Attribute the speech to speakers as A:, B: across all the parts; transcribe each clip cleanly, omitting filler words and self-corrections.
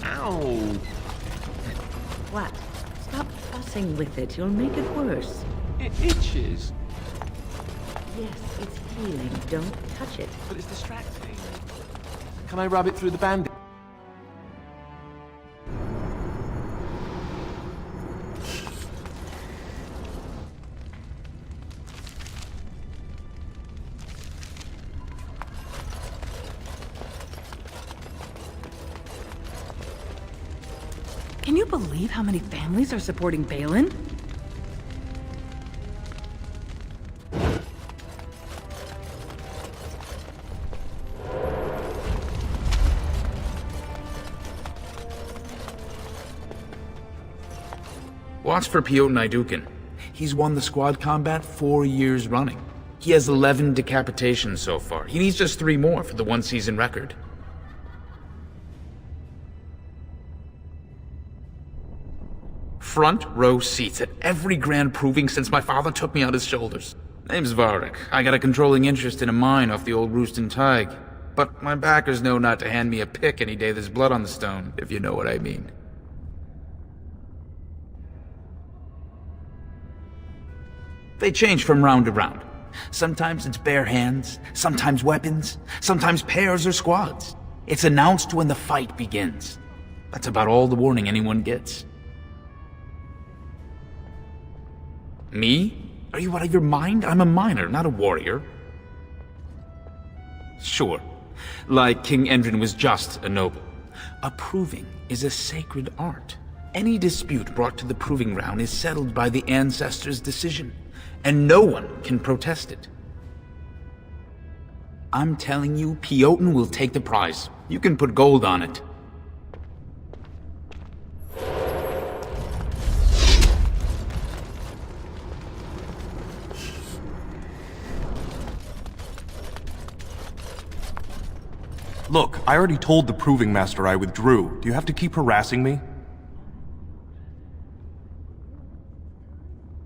A: Ow!
B: What? Stop fussing with it. You'll make it worse.
A: It itches.
B: Yes, it's healing. Don't touch it.
A: But it's distracting. Can I rub it through the bandage?
B: Can you believe how many families are supporting Balin?
C: Watch for Piotr Naidukin. He's won the squad combat 4 years running. He has 11 decapitations so far. He needs just 3 more for the one-season record. Front row seats at every grand proving since my father took me on his shoulders. Name's Varric. I got a controlling interest in a mine off the old Rooston Tig. But my backers know not to hand me a pick any day there's blood on the stone, if you know what I mean. They change from round to round. Sometimes it's bare hands, sometimes weapons, sometimes pairs or squads. It's announced when the fight begins. That's about all the warning anyone gets. Me? Are you out of your mind? I'm a miner, not a warrior. Sure, like King Endrin was just a noble. A proving is a sacred art. Any dispute brought to the proving ground is settled by the ancestors' decision, and no one can protest it. I'm telling you, Piotr will take the prize. You can put gold on it.
D: Look, I already told the Proving Master I withdrew. Do you have to keep harassing me?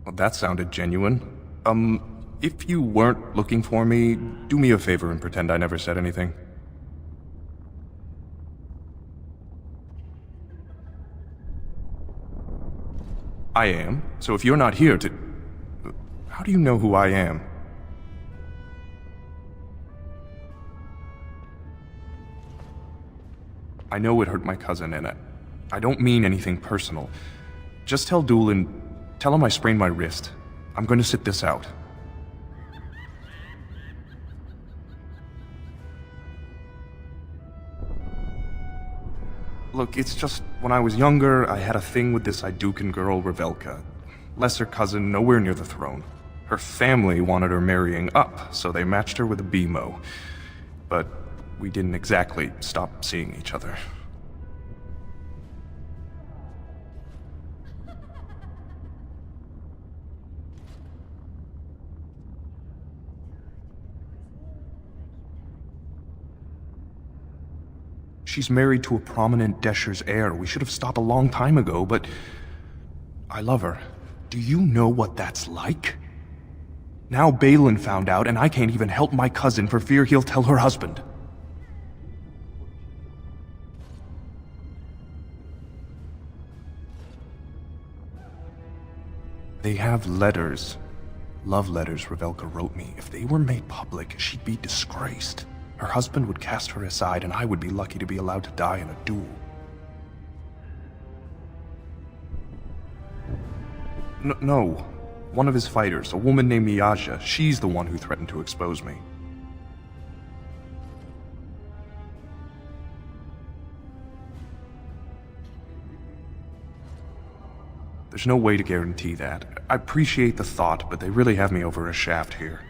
D: Well, that sounded genuine. If you weren't looking for me, do me a favor and pretend I never said anything. I am, so if you're not here to... How do you know who I am? I know it hurt my cousin, and I don't mean anything personal. Just tell Doolin, tell him I sprained my wrist. I'm going to sit this out. Look, it's just, when I was younger, I had a thing with this Idukan girl, Revelka. Lesser cousin, nowhere near the throne. Her family wanted her marrying up, so they matched her with a BMO. But we didn't exactly stop seeing each other. She's married to a prominent Desher's heir. We should have stopped a long time ago, but I love her. Do you know what that's like? Now Balin found out, and I can't even help my cousin for fear he'll tell her husband. They have letters. Love letters Revelka wrote me. If they were made public, she'd be disgraced. Her husband would cast her aside, and I would be lucky to be allowed to die in a duel. No. One of his fighters, a woman named Miyaja, she's the one who threatened to expose me. There's no way to guarantee that. I appreciate the thought, but they really have me over a shaft here.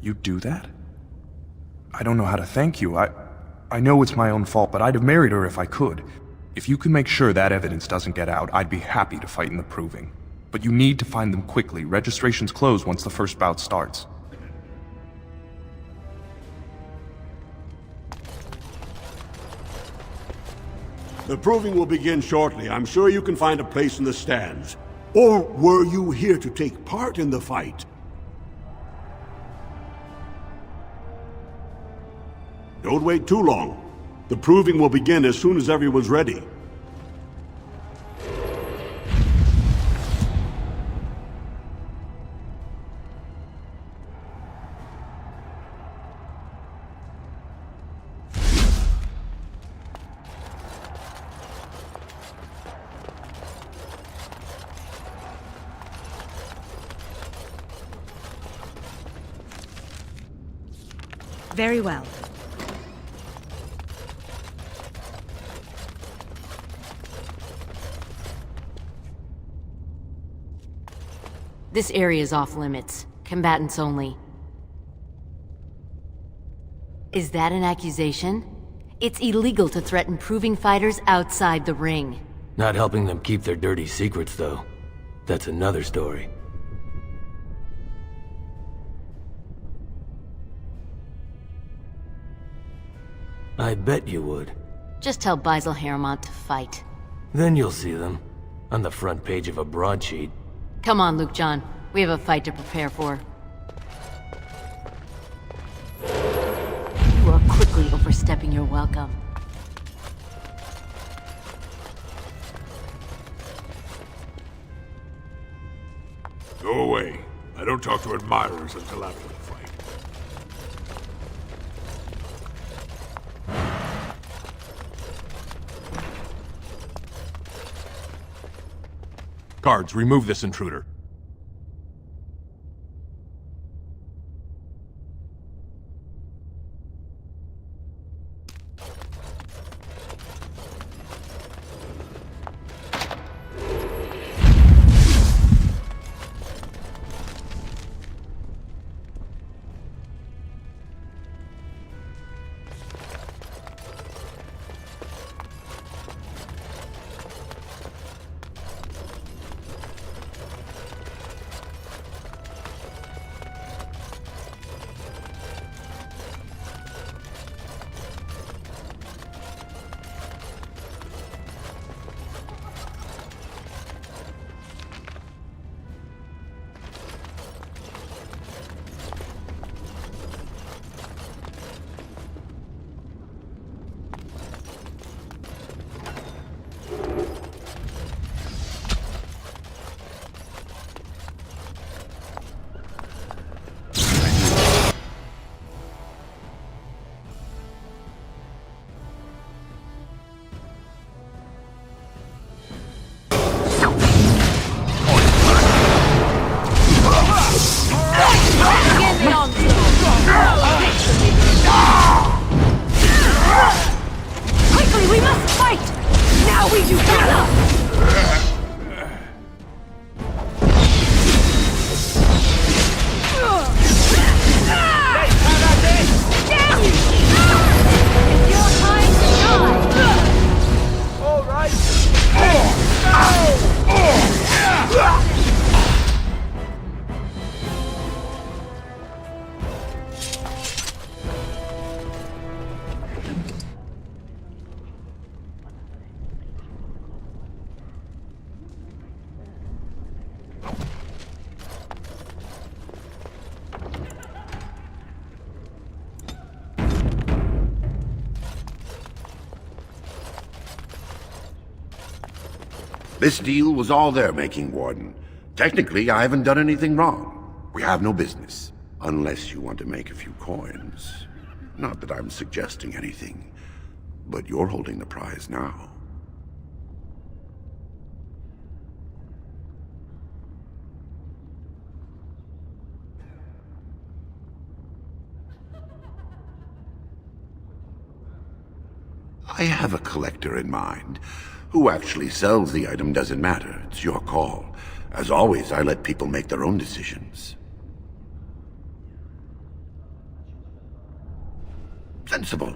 D: You'd do that? I don't know how to thank you. I know it's my own fault, but I'd have married her if I could. If you can make sure that evidence doesn't get out, I'd be happy to fight in the proving. But you need to find them quickly. Registrations close once the first bout starts.
E: The proving will begin shortly. I'm sure you can find a place in the stands. Or were you here to take part in the fight? Don't wait too long. The proving will begin as soon as everyone's ready.
B: Very well.
F: This area is off limits. Combatants only. Is that an accusation? It's illegal to threaten proving fighters outside the ring.
G: Not helping them keep their dirty secrets, though. That's another story. I bet you would.
F: Just tell Basil Hermont to fight.
G: Then you'll see them. On the front page of a broadsheet.
F: Come on, Luke John. We have a fight to prepare for. You are quickly overstepping your welcome.
H: Go away. I don't talk to admirers until after the fight.
I: Guards, remove this intruder.
F: Quickly, we must fight! Now we do battle! Damn you! It's your time to die!
A: All right.
J: This deal was all their making, Warden. Technically, I haven't done anything wrong. We have no business. Unless you want to make a few coins. Not that I'm suggesting anything, but you're holding the prize now. I have a collector in mind. Who actually sells the item doesn't matter. It's your call. As always, I let people make their own decisions. Sensible.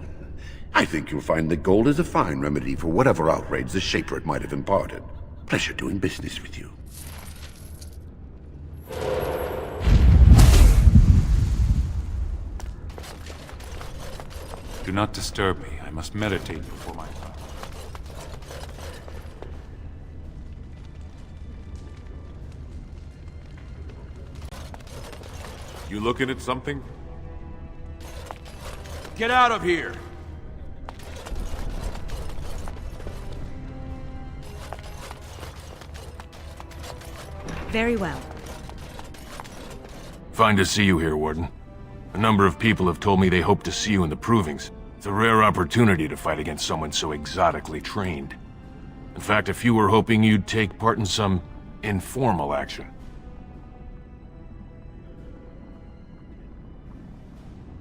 J: I think you'll find that gold is a fine remedy for whatever outrage the Shaper might have imparted. Pleasure doing business with you.
I: Do not disturb me. I must meditate before my...
H: You looking at something?
A: Get out of here.
K: Very well.
G: Fine to see you here, Warden. A number of people have told me they hope to see you in the Provings. It's a rare opportunity to fight against someone so exotically trained. In fact, a few were hoping you'd take part in some informal action.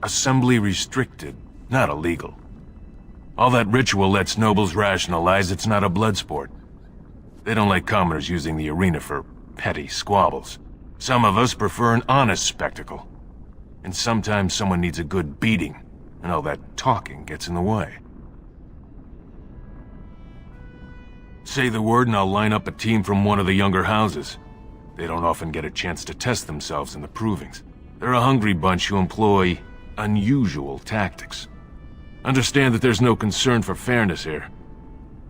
G: Assembly restricted, not illegal. All that ritual lets nobles rationalize it's not a blood sport. They don't like commoners using the arena for petty squabbles. Some of us prefer an honest spectacle. And sometimes someone needs a good beating, and all that talking gets in the way. Say the word and I'll line up a team from one of the younger houses. They don't often get a chance to test themselves in the Provings. They're a hungry bunch who employ unusual tactics. Understand that there's no concern for fairness here.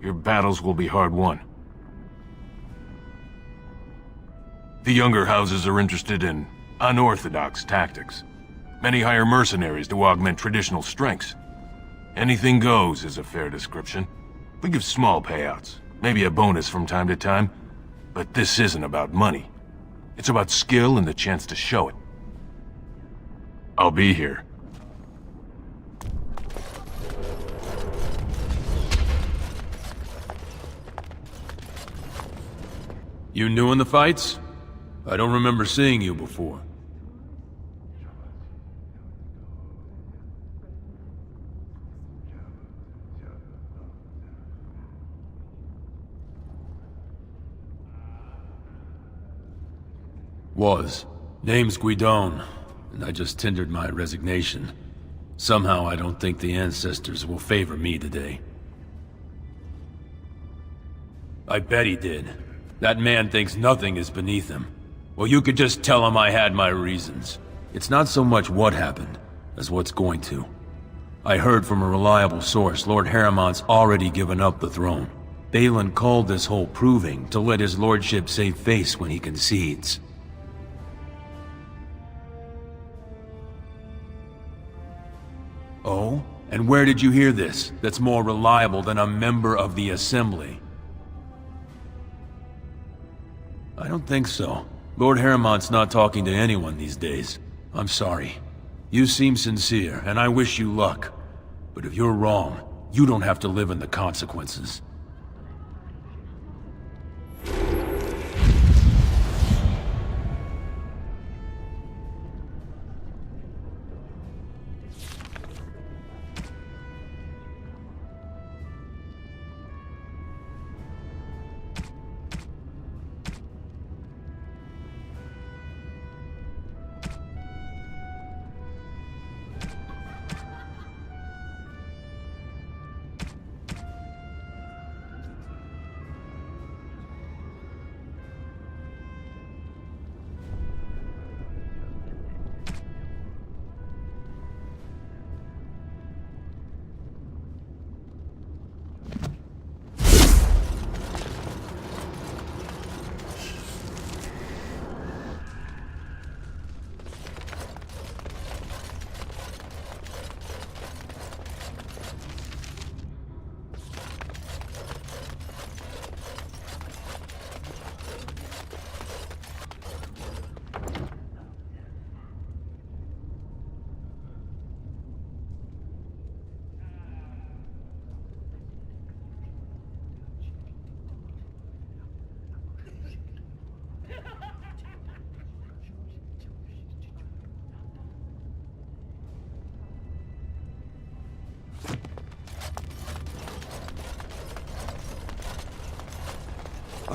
G: Your battles will be hard won. The younger houses are interested in unorthodox tactics. Many hire mercenaries to augment traditional strengths. Anything goes is a fair description. We give small payouts, maybe a bonus from time to time, but this isn't about money. It's about skill and the chance to show it. I'll be here.
I: You new in the fights? I don't remember seeing you before. Name's Guidon, and I just tendered my resignation. Somehow I don't think the ancestors will favor me today. I bet he did. That man thinks nothing is beneath him. Well, you could just tell him I had my reasons. It's not so much what happened, as what's going to. I heard from a reliable source Lord Harriman's already given up the throne. Balin called this whole proving to let his lordship save face when he concedes. Oh? And where did you hear this, that's more reliable than a member of the Assembly? I don't think so. Lord Harriman's not talking to anyone these days. I'm sorry. You seem sincere, and I wish you luck. But if you're wrong, you don't have to live in the consequences.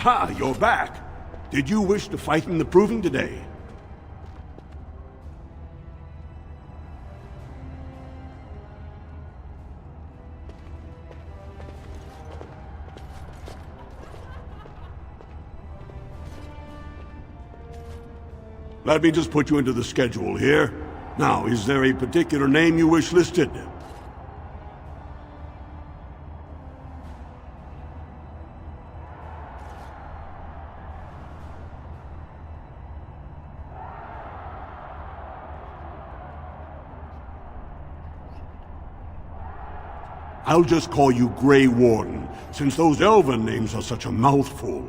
E: Aha, you're back. Did you wish to fight in the Proving today? Let me just put you into the schedule here. Now, is there a particular name you wish listed? I'll just call you Grey Warden, since those elven names are such a mouthful.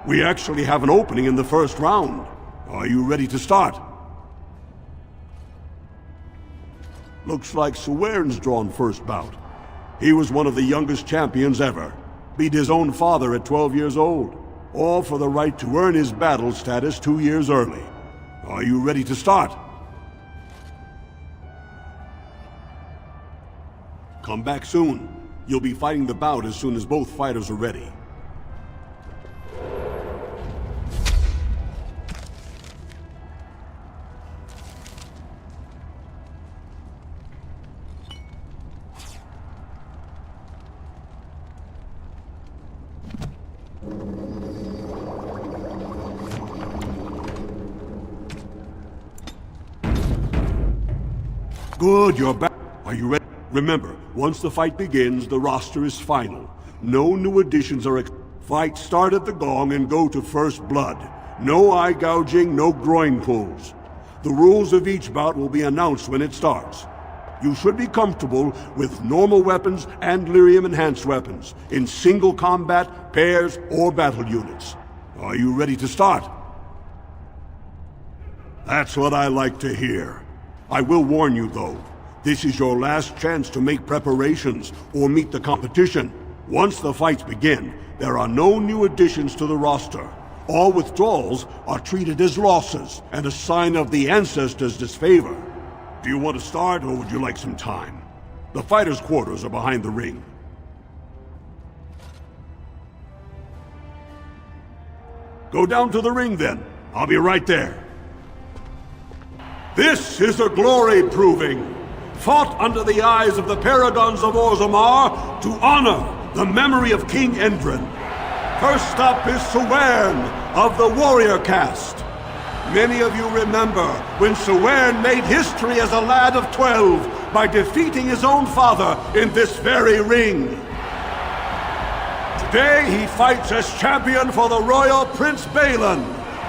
E: We actually have an opening in the first round. Are you ready to start? Looks like Suwern's drawn first bout. He was one of the youngest champions ever. Beat his own father at 12 years old. All for the right to earn his battle status 2 years early. Are you ready to start? Come back soon. You'll be fighting the bout as soon as both fighters are ready. Good, you're back. Are you ready? Remember, once the fight begins, the roster is final. No new additions are Fight start at the gong and go to first blood. No eye gouging, no groin pulls. The rules of each bout will be announced when it starts. You should be comfortable with normal weapons and lyrium enhanced weapons, in single combat, pairs, or battle units. Are you ready to start? That's what I like to hear. I will warn you, though. This is your last chance to make preparations or meet the competition. Once the fights begin, there are no new additions to the roster. All withdrawals are treated as losses and a sign of the ancestors' disfavor. Do you want to start, or would you like some time? The fighters' quarters are behind the ring. Go down to the ring, then. I'll be right there. This is a glory proving, fought under the eyes of the Paragons of Orzammar to honor the memory of King Endrin. First up is Suwern of the Warrior Caste. Many of you remember when Suwern made history as a lad of 12 by defeating his own father in this very ring. Today he fights as champion for the Royal Prince Balin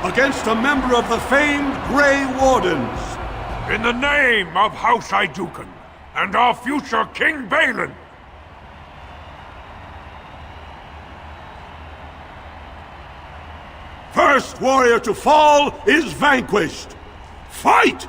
E: against a member of the famed Grey Wardens.
H: In the name of House Iduken and our future King Balin.
E: First warrior to fall is vanquished. Fight!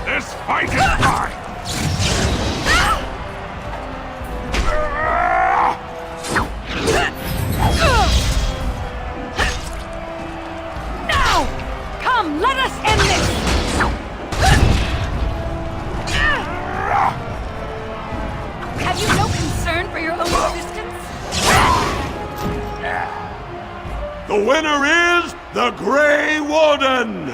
H: This fight is mine!
F: No! Come, let us end this! Have you no concern for your own existence?
E: The winner is the Grey Warden!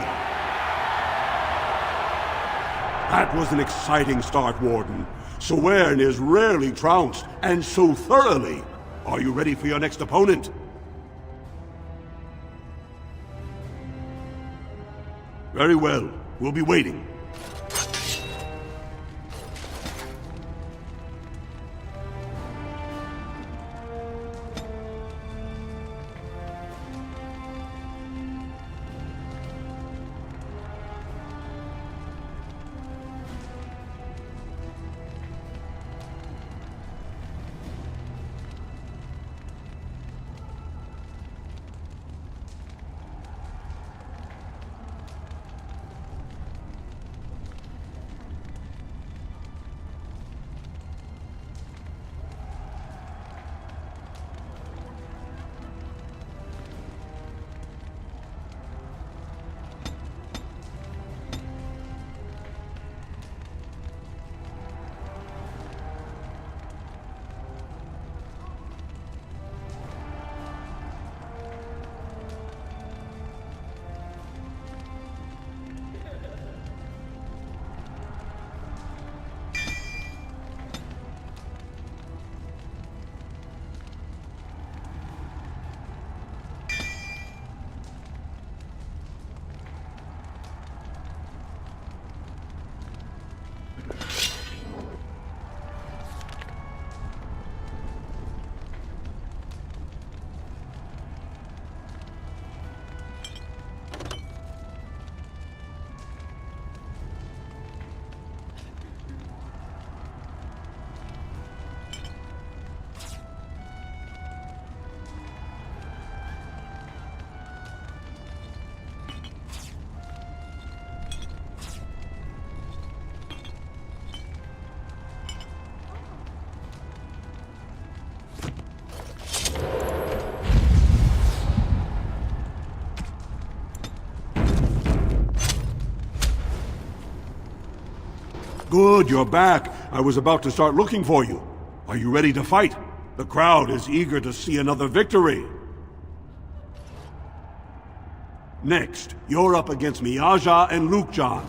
E: That was an exciting start, Warden. Suwern is rarely trounced, and so thoroughly. Are you ready for your next opponent? Very well. We'll be waiting. Good, you're back. I was about to start looking for you. Are you ready to fight? The crowd is eager to see another victory. Next, you're up against Miaja and Lukejan.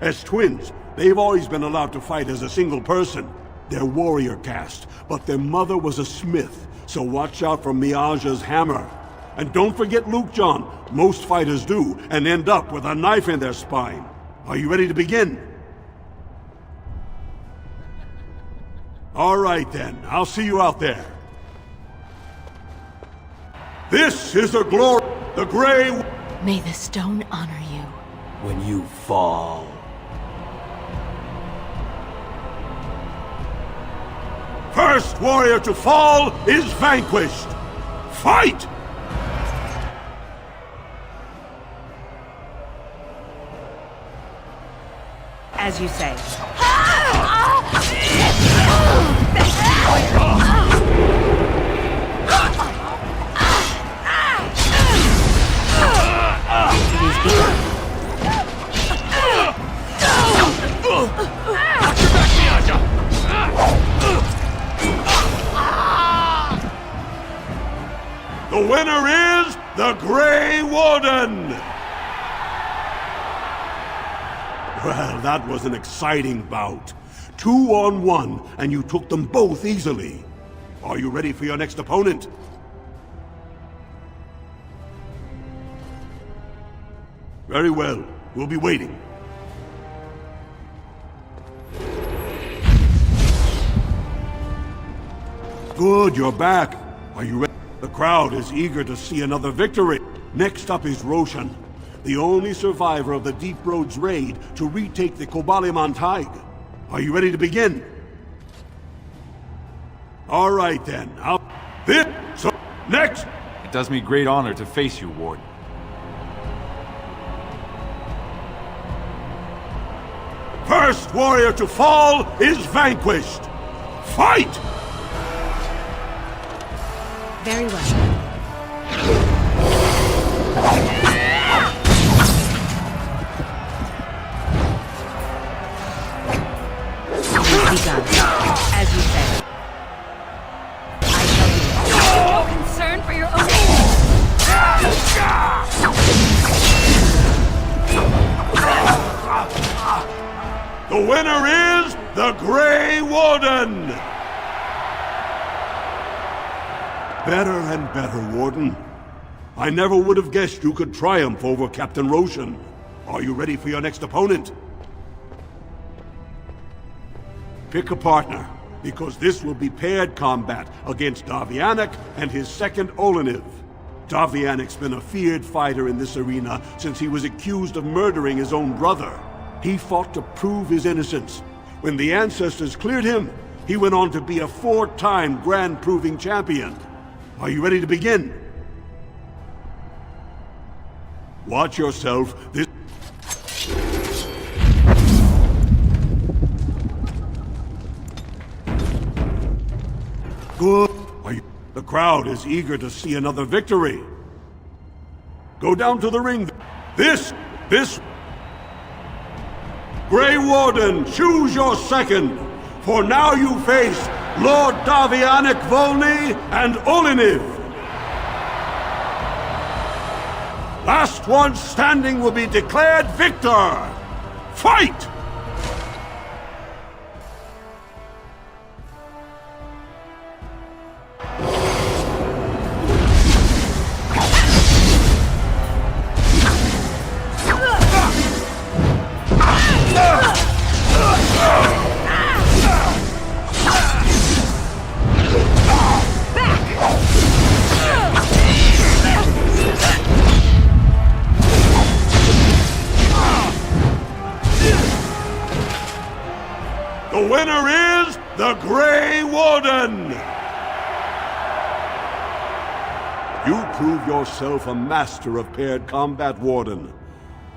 E: As twins, they've always been allowed to fight as a single person. They're warrior caste, but their mother was a smith, so watch out for Miaja's hammer. And don't forget Lukejan. Most fighters do, and end up with a knife in their spine. Are you ready to begin? All right then, I'll see you out there. This is the glory, the Grey...
F: May the stone honor you.
I: When you fall.
E: First warrior to fall is vanquished. Fight!
B: As you say.
E: The winner is the Grey Warden! Well, that was an exciting bout. 2-on-1, and you took them both easily. Are you ready for your next opponent? Very well. We'll be waiting. Good, you're back. Are you ready? The crowd is eager to see another victory. Next up is Roshan, the only survivor of the Deep Roads raid to retake the Kobaliman Taig. Are you ready to begin? All right then. So, next!
K: It does me great honor to face you, Warden.
E: First warrior to fall is vanquished. Fight!
B: Very well. Begun. As you say. I shall be.
F: No concern for your own...
E: The winner is the Grey Warden! Better and better, Warden. I never would have guessed you could triumph over Captain Roshan. Are you ready for your next opponent? Pick a partner, because this will be paired combat against Davianic and his second Oleniv. Davianic's been a feared fighter in this arena since he was accused of murdering his own brother. He fought to prove his innocence. When the ancestors cleared him, he went on to be a 4-time Grand Proving Champion. Are you ready to begin? Watch yourself. This... Good. The crowd is eager to see another victory. Go down to the ring. This... Grey Warden, choose your second. For now you face Lord Davianic Volney and Oleniv. Last one standing will be declared victor. Fight! The winner is the Grey Warden! You prove yourself a master of paired combat, Warden.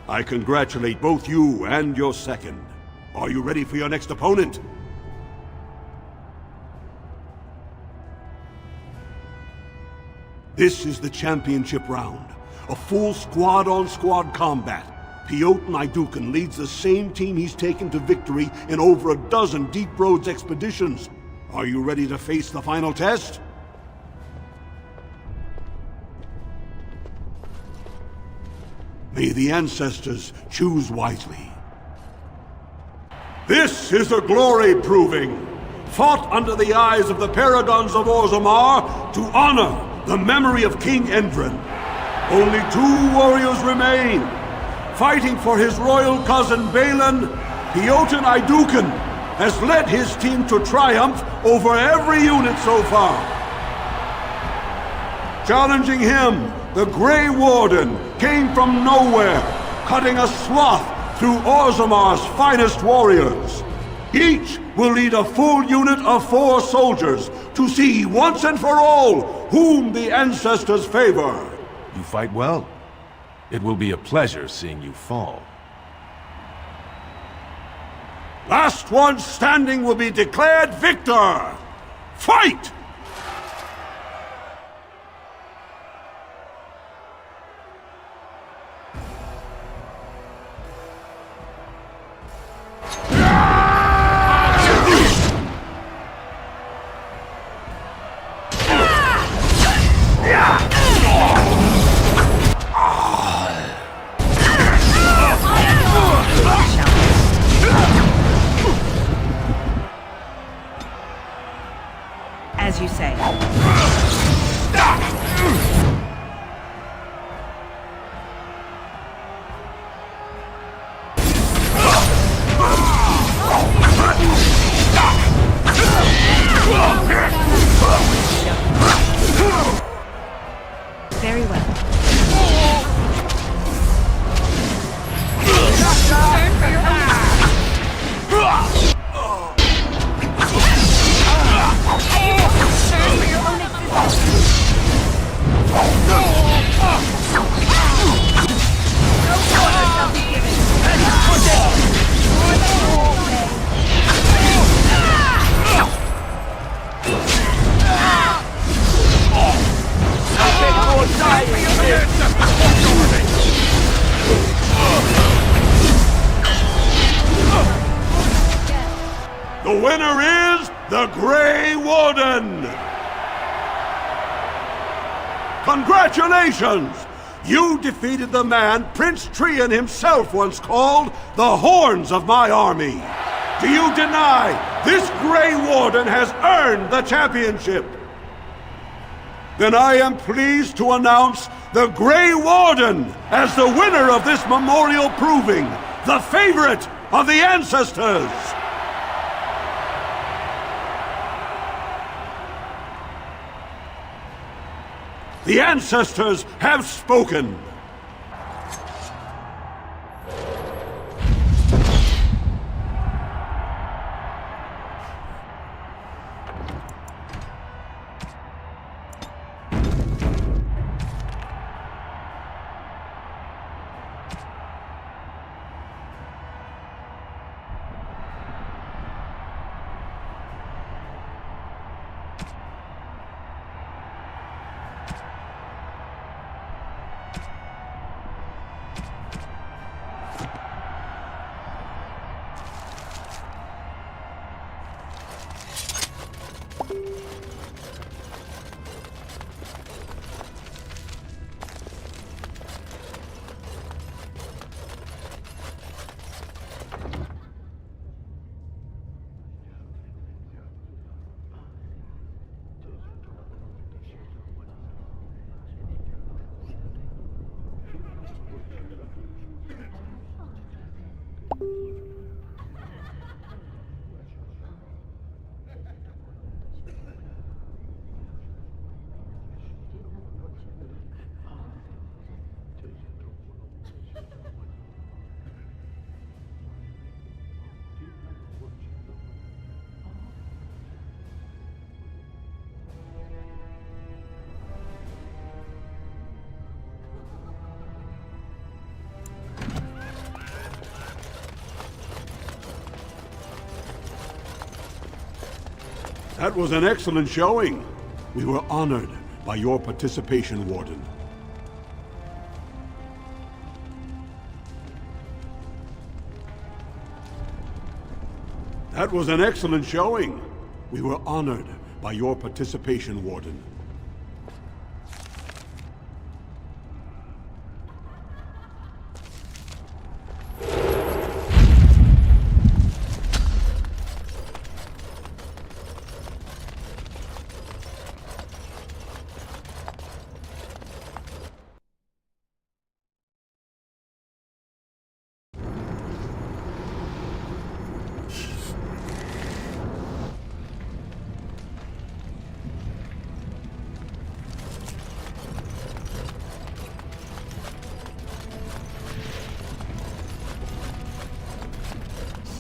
E: I congratulate both you and your second. Are you ready for your next opponent? This is the championship round. A full squad-on-squad combat. Piotr Naidukan leads the same team he's taken to victory in over a dozen Deep Roads expeditions. Are you ready to face the final test? May the ancestors choose wisely. This is the glory proving, fought under the eyes of the Paragons of Orzammar to honor the memory of King Endrin. Only 2 warriors remain. Fighting for his royal cousin Balin, Piotr Naidukan has led his team to triumph over every unit so far. Challenging him, the Grey Warden came from nowhere, cutting a swath through Orzammar's finest warriors. Each will lead a full unit of 4 soldiers to see once and for all whom the ancestors favor.
K: You fight well. It will be a pleasure seeing you fall.
E: Last one standing will be declared victor. Fight!
B: As you say. Very well. Turn for your
E: The winner is the Grey Warden! Congratulations! You defeated the man Prince Trian himself once called the Horns of my army. Do you deny this Grey Warden has earned the championship? Then I am pleased to announce the Grey Warden as the winner of this memorial proving, the favorite of the ancestors! The ancestors have spoken! That was an excellent showing. We were honored by your participation, Warden. That was an excellent showing. We were honored by your participation, Warden.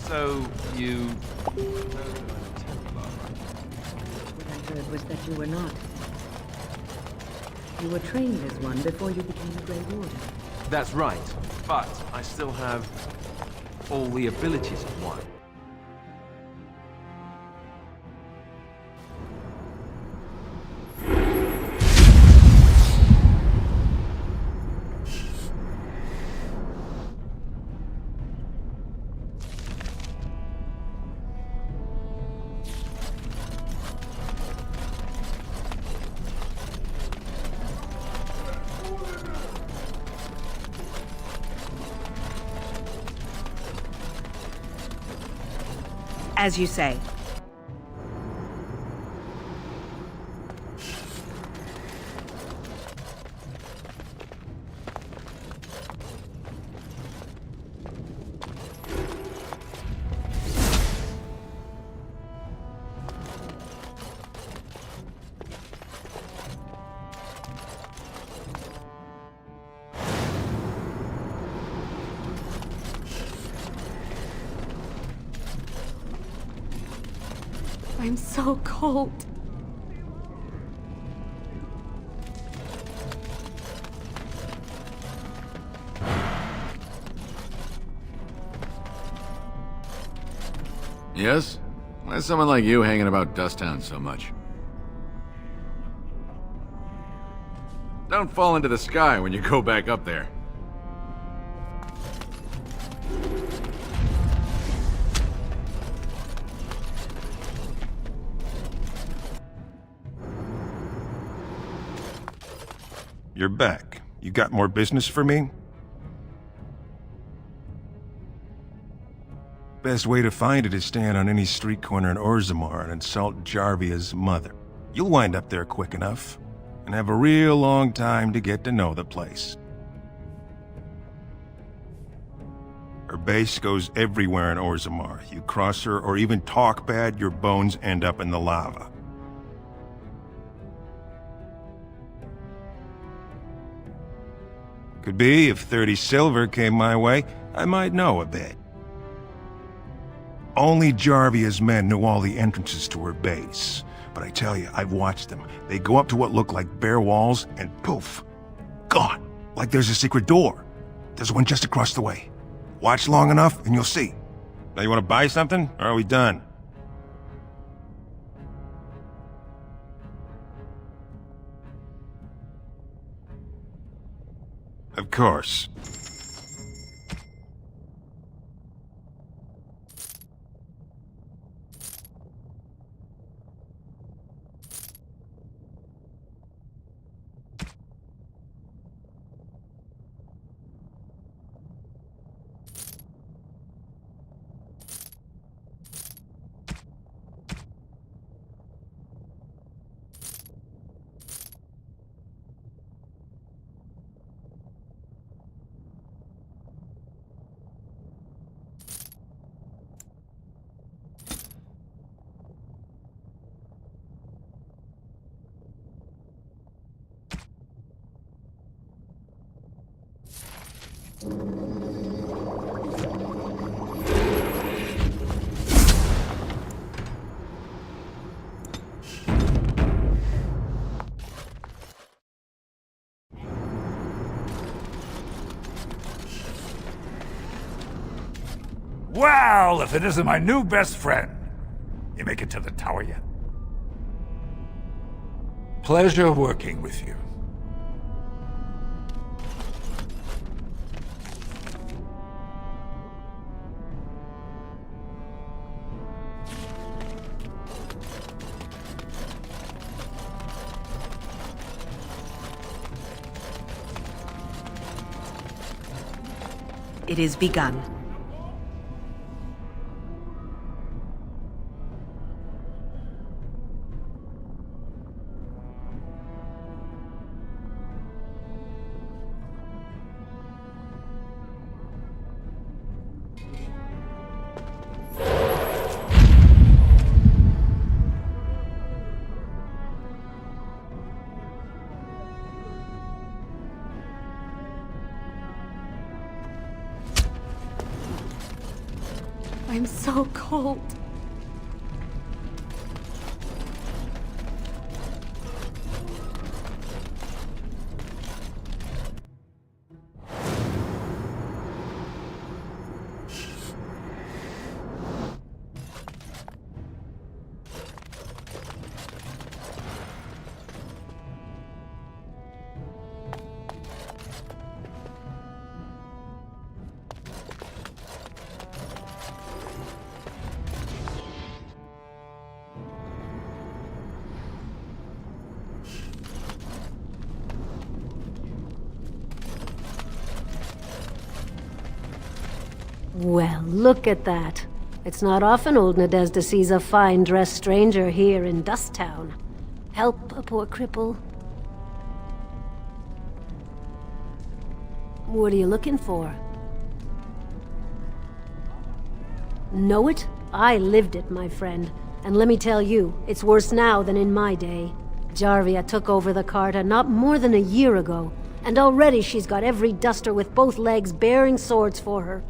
A: So, you...
B: What I heard was that you were not. You were trained as one before you became a Grey Warden.
A: That's right, but I still have all the abilities of one.
L: As you say.
F: I'm so cold.
M: Yes? Why is someone like you hanging about Dusttown so much? Don't fall into the sky when you go back up there.
K: You're back. You got more business for me? Best way to find it is stand on any street corner in Orzammar and insult Jarvia's mother. You'll wind up there quick enough, and have a real long time to get to know the place. Her base goes everywhere in Orzammar. You cross her or even talk bad, your bones end up in the lava. Could be, if 30 silver came my way, I might know a bit. Only Jarvia's men knew all the entrances to her base. But I tell you, I've watched them. They go up to what look like bare walls, and poof! Gone! Like there's a secret door. There's one just across the way. Watch long enough, and you'll see. Now you want to buy something, or are we done? Of course.
H: Well, if it isn't my new best friend. You make it to the tower yet? Pleasure working with you.
L: It is begun.
F: I'm so cold. Well, look at that. It's not often old Nadezhda sees a fine-dressed stranger here in Dust Town. Help a poor cripple. What are you looking for? Know it? I lived it, my friend. And let me tell you, it's worse now than in my day. Jarvia took over the Carta not more than a year ago, and already she's got every duster with both legs bearing swords for her.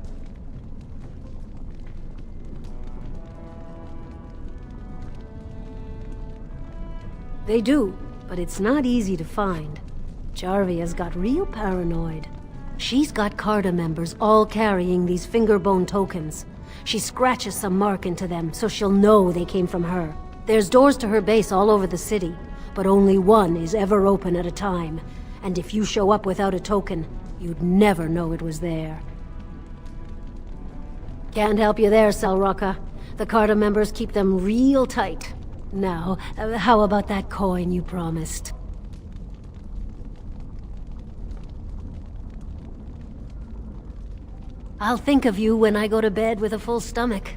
F: They do, but it's not easy to find. Jarvia's got real paranoid. She's got Carta members all carrying these fingerbone tokens. She scratches some mark into them so she'll know they came from her. There's doors to her base all over the city, but only one is ever open at a time. And if you show up without a token, you'd never know it was there. Can't help you there, Selroka. The Carta members keep them real tight. Now, how about that coin you promised? I'll think of you when I go to bed with a full stomach.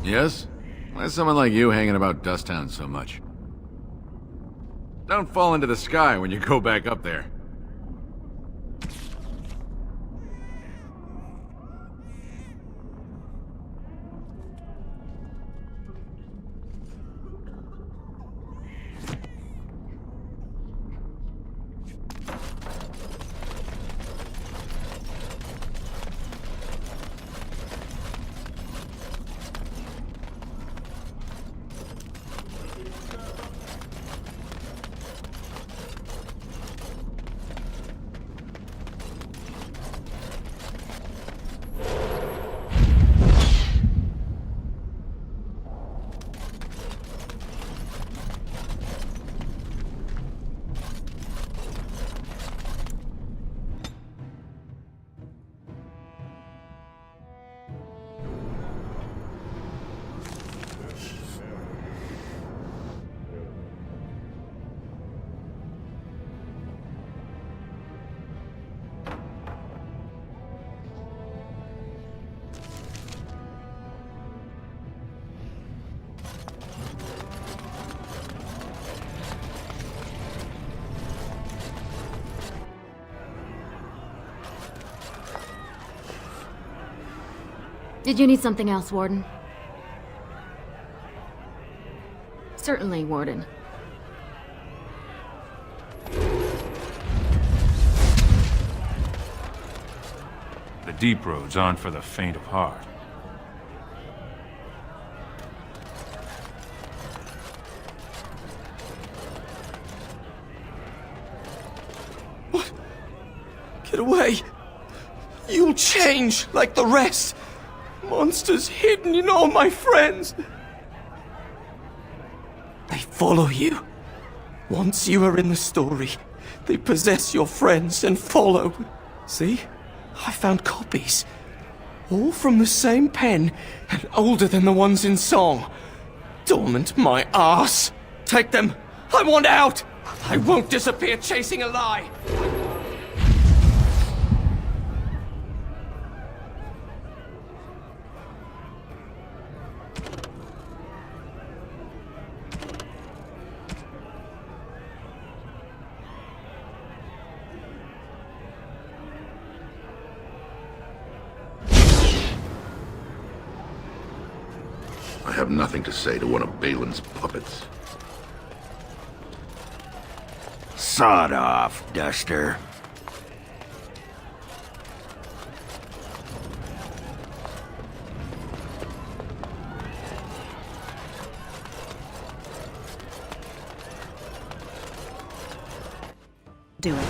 M: Yes? Why's someone like you hanging about Dust Town so much? Don't fall into the sky when you go back up there.
N: Did you need something else, Warden? Certainly, Warden.
O: The deep roads aren't for the faint of heart.
P: What? Get away! You'll change like the rest! Monsters hidden in all my friends! They follow you. Once you are in the story, they possess your friends and follow. See? I found copies. All from the same pen, and older than the ones in song. Dormant my arse! Take them! I want out! I won't disappear chasing a lie!
J: have nothing to say to one of Balin's puppets.
Q: Sod off, Duster.
L: Do it.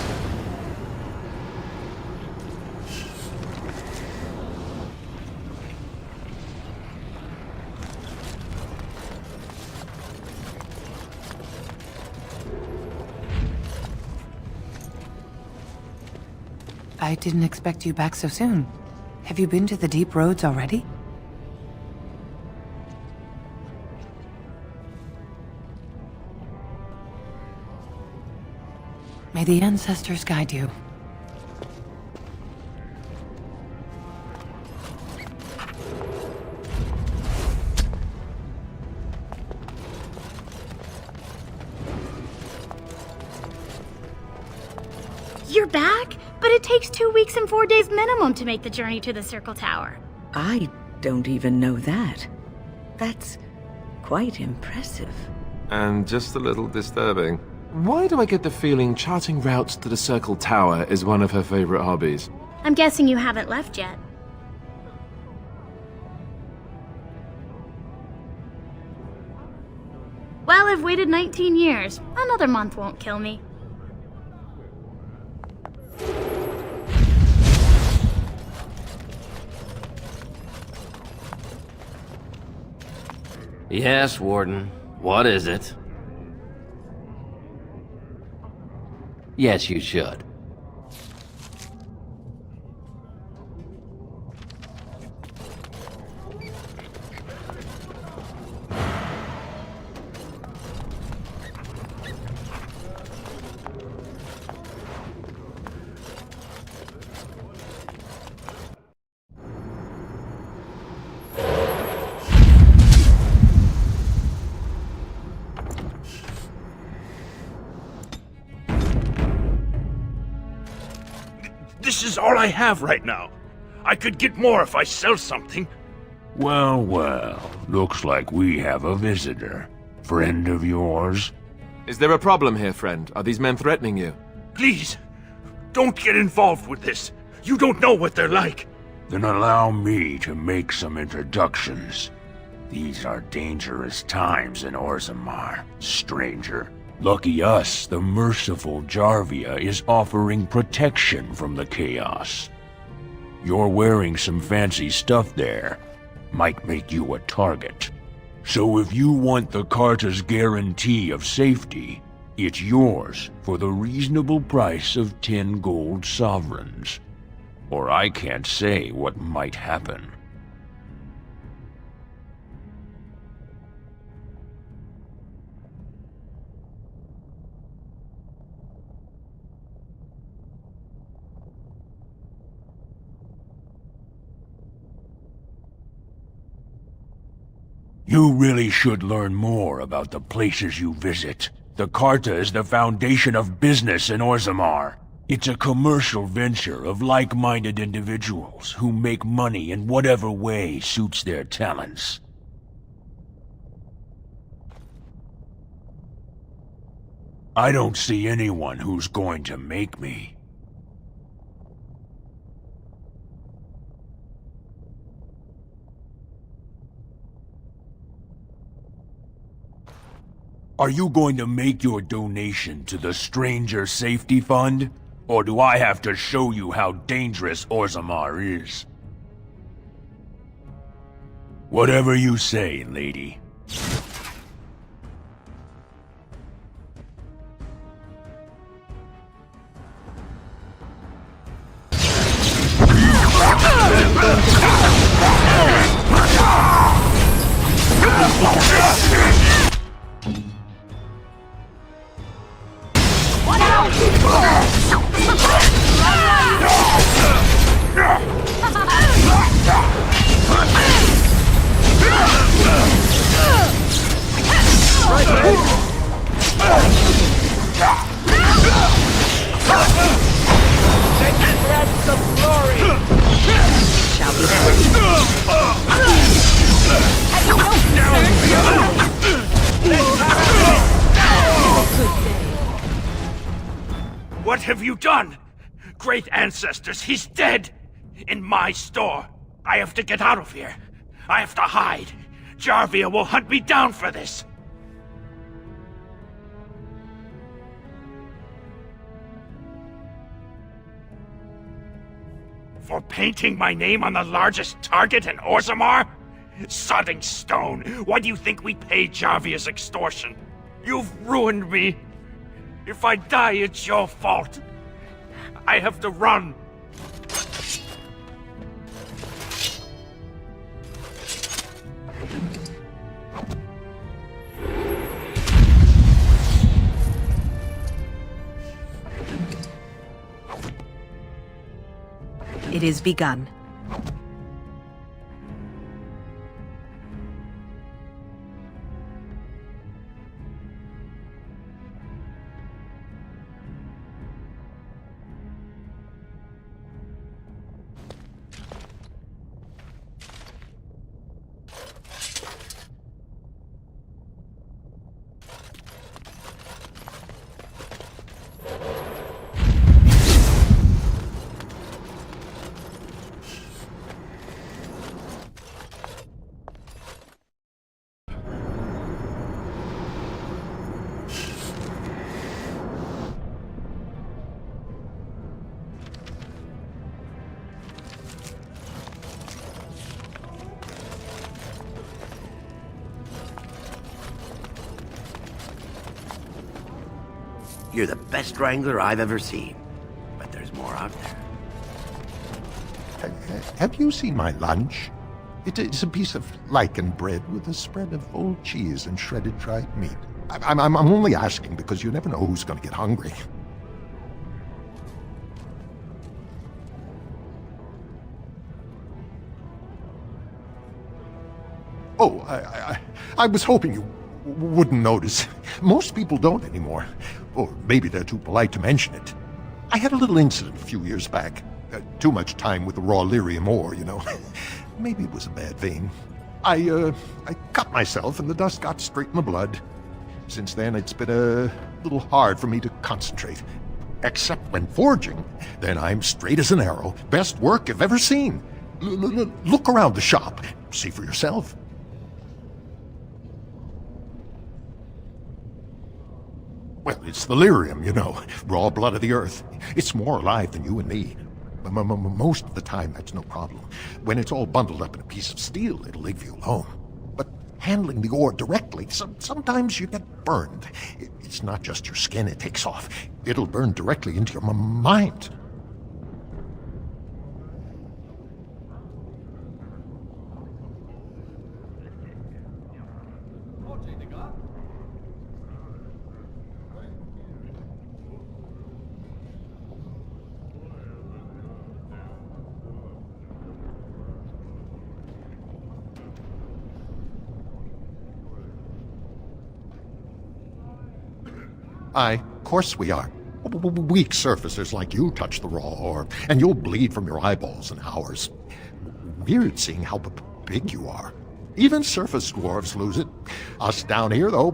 R: I didn't expect you back so soon. Have you been to the Deep Roads already? May the ancestors guide you.
S: You're back? But it takes 2 weeks and 4 days minimum to make the journey to the Circle Tower.
B: I don't even know that. That's quite impressive.
A: And just a little disturbing. Why do I get the feeling charting routes to the Circle Tower is one of her favorite hobbies?
S: I'm guessing you haven't left yet. Well, I've waited 19 years. Another month won't kill me.
Q: Yes, Warden. What is it? Yes, you should.
H: This is all I have right now. I could get more if I sell something.
I: Well, well. Looks like we have a visitor. Friend of yours?
A: Is there a problem here, friend? Are these men threatening you?
H: Please, don't get involved with this. You don't know what they're like.
I: Then allow me to make some introductions. These are dangerous times in Orzammar, stranger. Lucky us, the merciful Jarvia is offering protection from the chaos. You're wearing some fancy stuff there. Might make you a target. So if you want the Carta's guarantee of safety, it's yours for the reasonable price of 10 gold sovereigns. Or I can't say what might happen. You really should learn more about the places you visit. The Carta is the foundation of business in Orzammar. It's a commercial venture of like-minded individuals who make money in whatever way suits their talents. I don't see anyone who's going to make me. Are you going to make your donation to the Stranger Safety Fund? Or do I have to show you how dangerous Orzammar is? Whatever you say, lady.
S: Have you no concern?
H: have you done? Great ancestors, he's dead! In my store. I have to get out of here. I have to hide. Jarvia will hunt me down for this. For painting my name on the largest target in Orzammar? Sodding stone, why do you think we pay Jarvia's extortion? You've ruined me. If I die, it's your fault. I have to run.
L: It is begun.
J: You're the best wrangler I've ever seen. But there's more out there.
K: Have you seen my lunch? It's a piece of lichen bread with a spread of old cheese and shredded dried meat. I'm only asking because you never know who's going to get hungry. Oh, I was hoping you wouldn't notice. Most people don't anymore. Or maybe they're too polite to mention it. I had a little incident a few years back. Too much time with the raw lyrium ore, you know. Maybe it was a bad vein. I cut myself and the dust got straight in the blood. Since then, it's been a little hard for me to concentrate. Except when forging. Then I'm straight as an arrow. Best work I've ever seen. Look around the shop. See for yourself. Well, it's the lyrium, you know. Raw blood of the earth. It's more alive than you and me. Most of the time, that's no problem. When it's all bundled up in a piece of steel, it'll leave you alone. But handling the ore directly, sometimes you get burned. It's not just your skin it takes off. It'll burn directly into your mind. Of course we are. Weak surfacers like you touch the raw ore, and you'll bleed from your eyeballs in hours. Weird seeing how big you are. Even surface dwarves lose it. Us down here, though,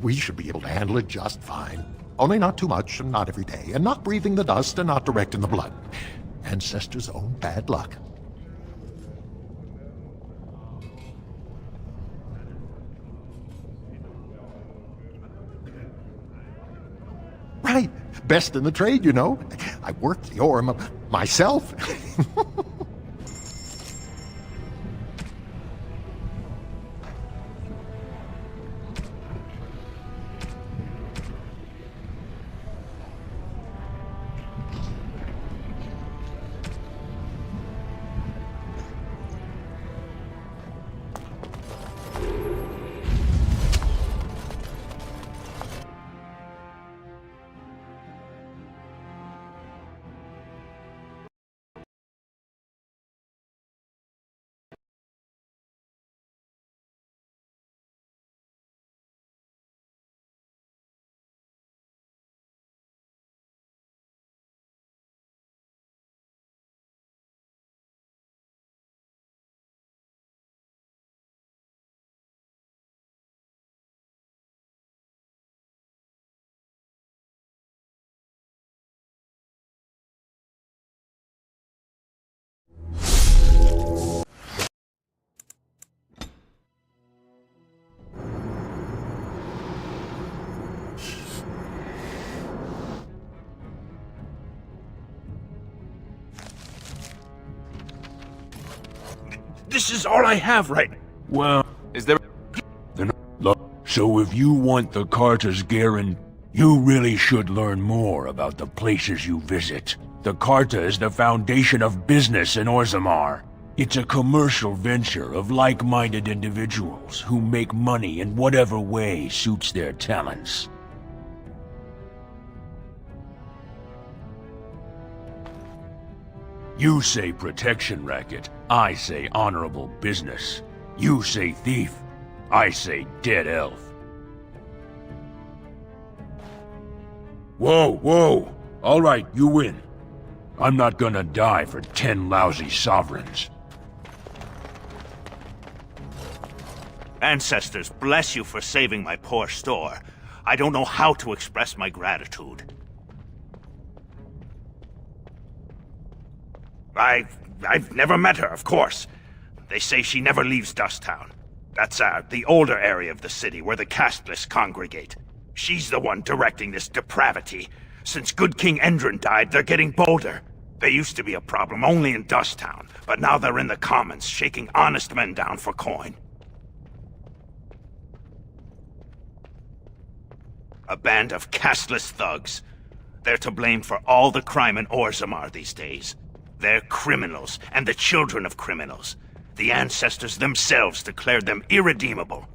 K: we should be able to handle it just fine. Only not too much, and not every day, and not breathing the dust, and not direct in the blood. Ancestors' own bad luck. Right. Best in the trade, you know. I worked the ore myself.
H: This is all I have right now.
G: Well,
A: is there...
I: So if you want the Carter's Garen, you really should learn more about the places you visit. The Carta is the foundation of business in Orzammar. It's a commercial venture of like-minded individuals who make money in whatever way suits their talents. You say protection racket, I say honorable business. You say thief, I say dead elf. Whoa, whoa! All right, you win. I'm not gonna die for 10 lousy sovereigns.
H: Ancestors, bless you for saving my poor store. I don't know how to express my gratitude. I've never met her, of course. They say she never leaves Dusttown. That's the older area of the city where the casteless congregate. She's the one directing this depravity. Since good King Endron died, they're getting bolder. They used to be a problem only in Dusttown, but now they're in the commons, shaking honest men down for coin. A band of casteless thugs. They're to blame for all the crime in Orzammar these days. They're criminals, and the children of criminals. The ancestors themselves declared them irredeemable.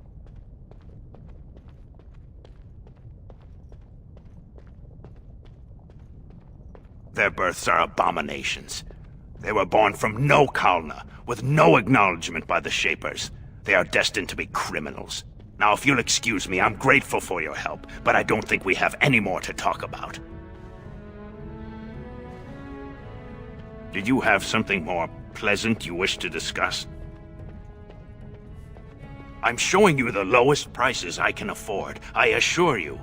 H: Their births are abominations. They were born from no Kalna, with no acknowledgement by the Shapers. They are destined to be criminals. Now, if you'll excuse me, I'm grateful for your help, but I don't think we have any more to talk about. Did you have something more pleasant you wish to discuss? I'm showing you the lowest prices I can afford, I assure you.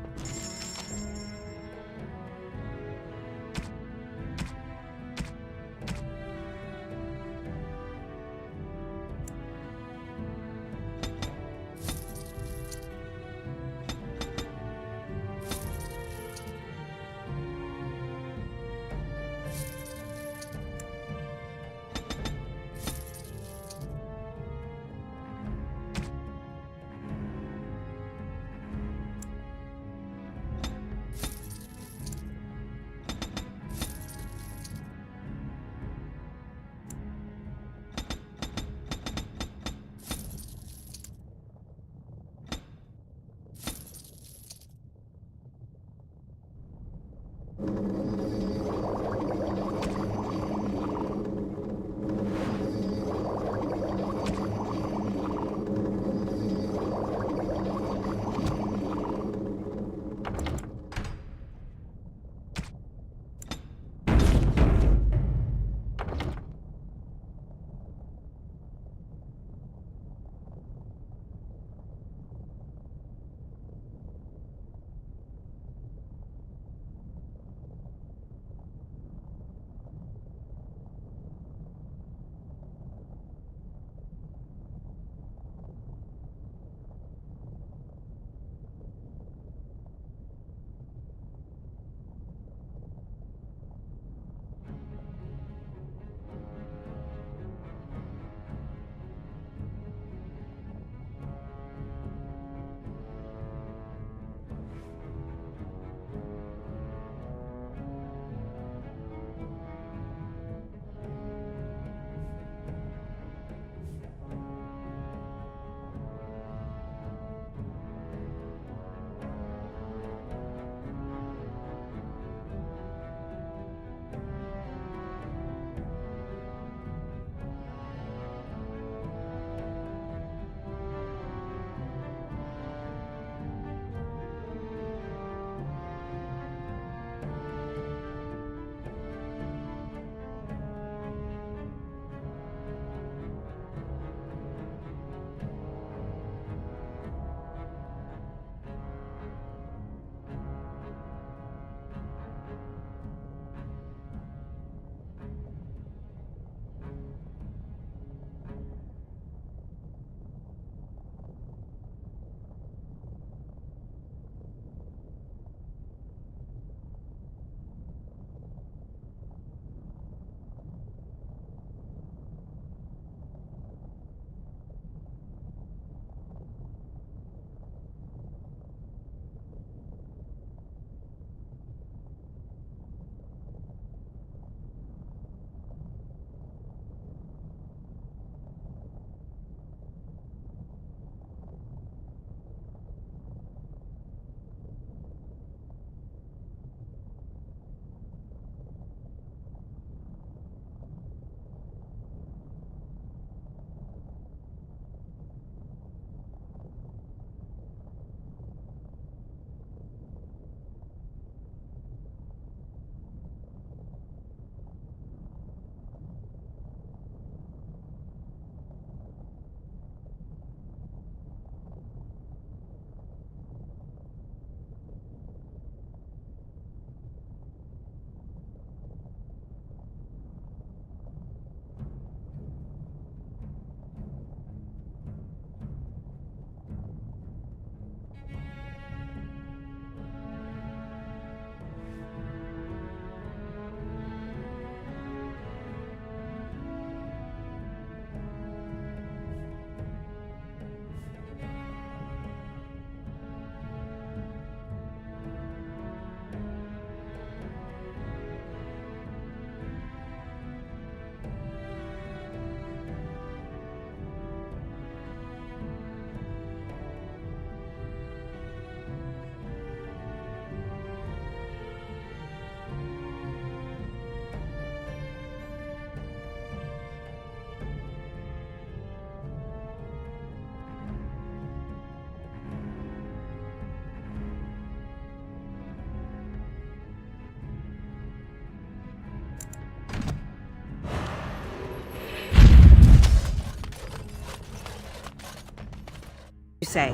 L: say.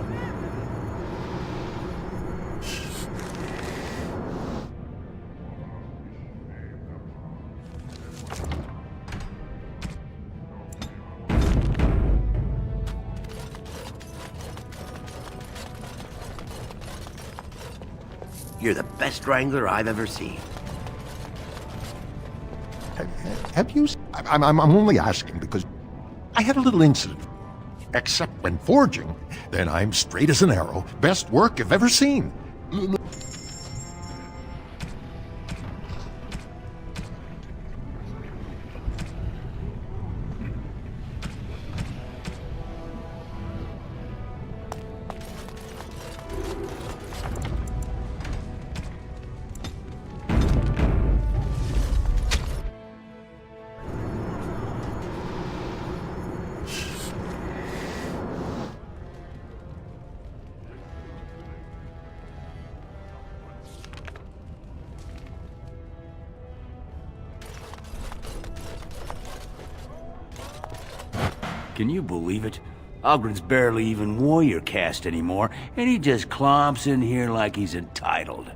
J: You're the best wrangler I've ever seen.
K: Have you... I'm only asking because I had a little incident. Except when forging, then I'm straight as an arrow. Best work I've ever seen.
T: Can you believe it? Ogren's barely even warrior caste anymore, and he just clomps in here like he's entitled.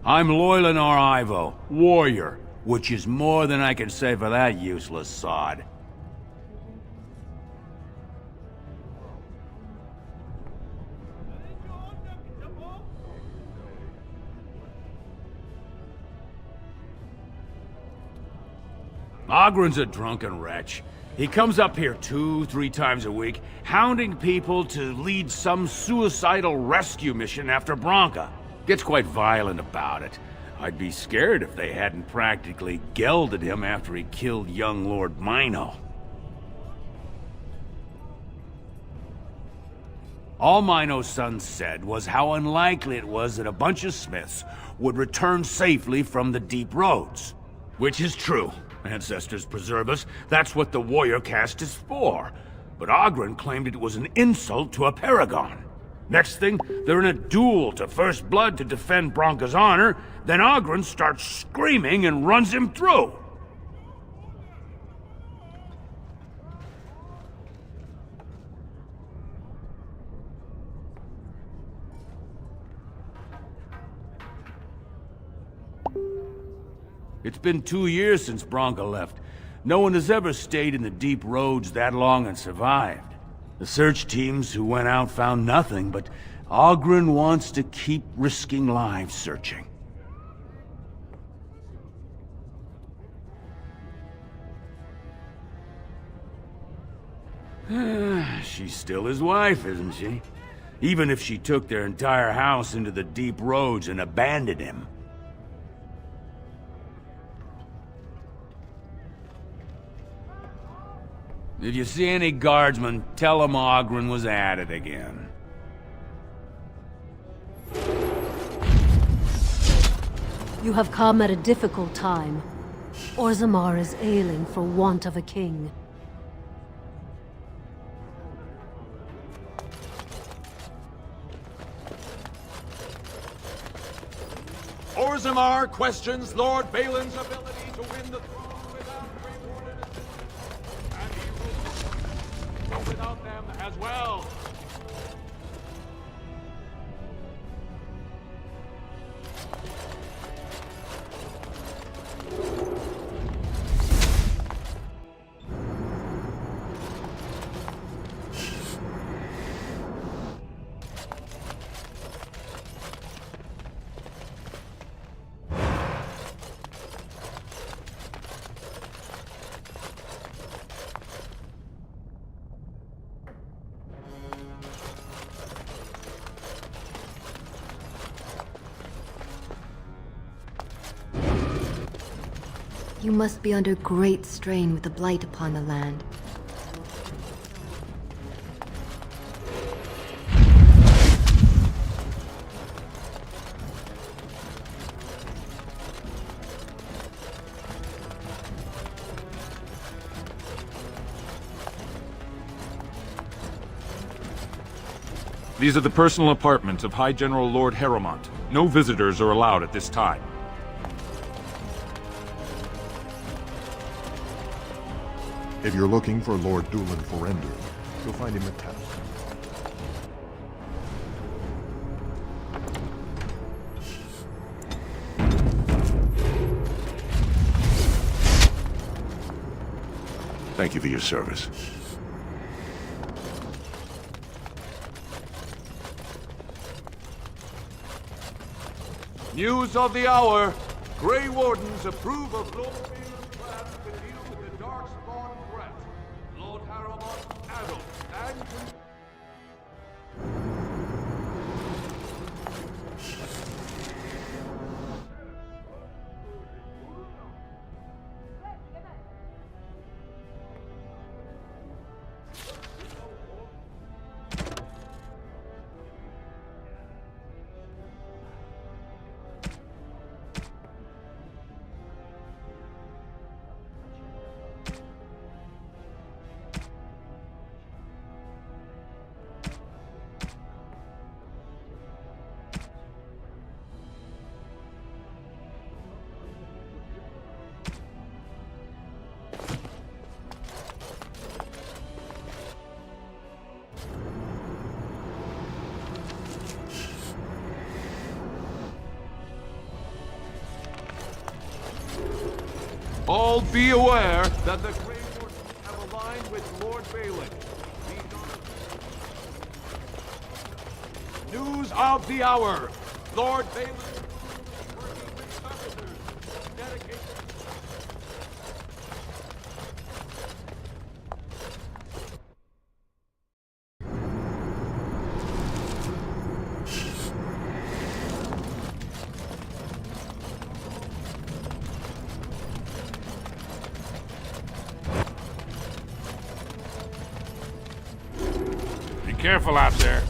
T: I'm Loylanar Ivo, warrior, which is more than I can say for that useless sod. Ogren's a drunken wretch. He comes up here 2-3 times a week, hounding people to lead some suicidal rescue mission after Branka. Gets quite violent about it. I'd be scared if they hadn't practically gelded him after he killed young Lord Mino. All Mino's son said was how unlikely it was that a bunch of smiths would return safely from the deep roads. Which is true. Ancestors preserve us. That's what the warrior caste is for. But Ogren claimed it was an insult to a paragon. Next thing, they're in a duel to first blood to defend Branka's honor, then Ogren starts screaming and runs him through. It's been 2 years since Branka left. No one has ever stayed in the deep roads that long and survived. The search teams who went out found nothing, but Ogren wants to keep risking lives searching. She's still his wife, isn't she? Even if she took their entire house into the deep roads and abandoned him. If you see any guardsmen, tell them Ogren was at it again.
F: You have come at a difficult time. Orzammar is ailing for want of a king.
U: Orzammar questions Lord Balin's ability to win the throne without reward, and he rules without them as well.
N: You must be under great strain with the blight upon the land.
O: These are the personal apartments of High General Lord Harrowmont. No visitors are allowed at this time.
C: If you're looking for Lord Dulin Forender, you'll find him at town.
J: Thank you for your service.
U: News of the hour. Grey Wardens approve of Lord Baelin's plan to deal with the Darkspawn threat. Lord Harrowmont's adult and... All be aware that the Grey Wardens have aligned with Lord Balin. News of the hour. Lord Balin working with officers dedicated.
H: Be careful out there.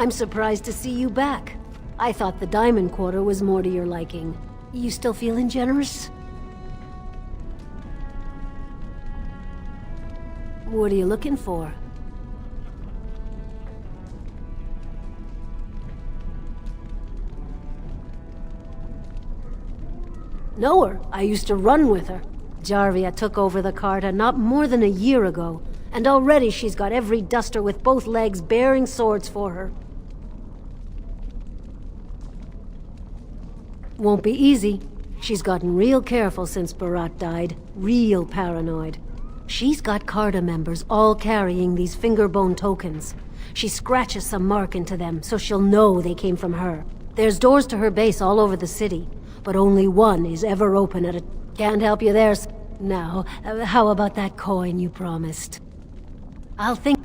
F: I'm surprised to see you back. I thought the Diamond Quarter was more to your liking. You still feeling generous? What are you looking for? Know her. I used to run with her. Jarvia took over the Carta not more than a year ago, and already she's got every duster with both legs bearing swords for her. Won't be easy. She's gotten real careful since Barat died. Real paranoid. She's got Carta members all carrying these fingerbone tokens. She scratches some mark into them so she'll know they came from her. There's doors to her base all over the city, but only one is ever open at a... Can't help you there. Now, how about that coin you promised? I'll think...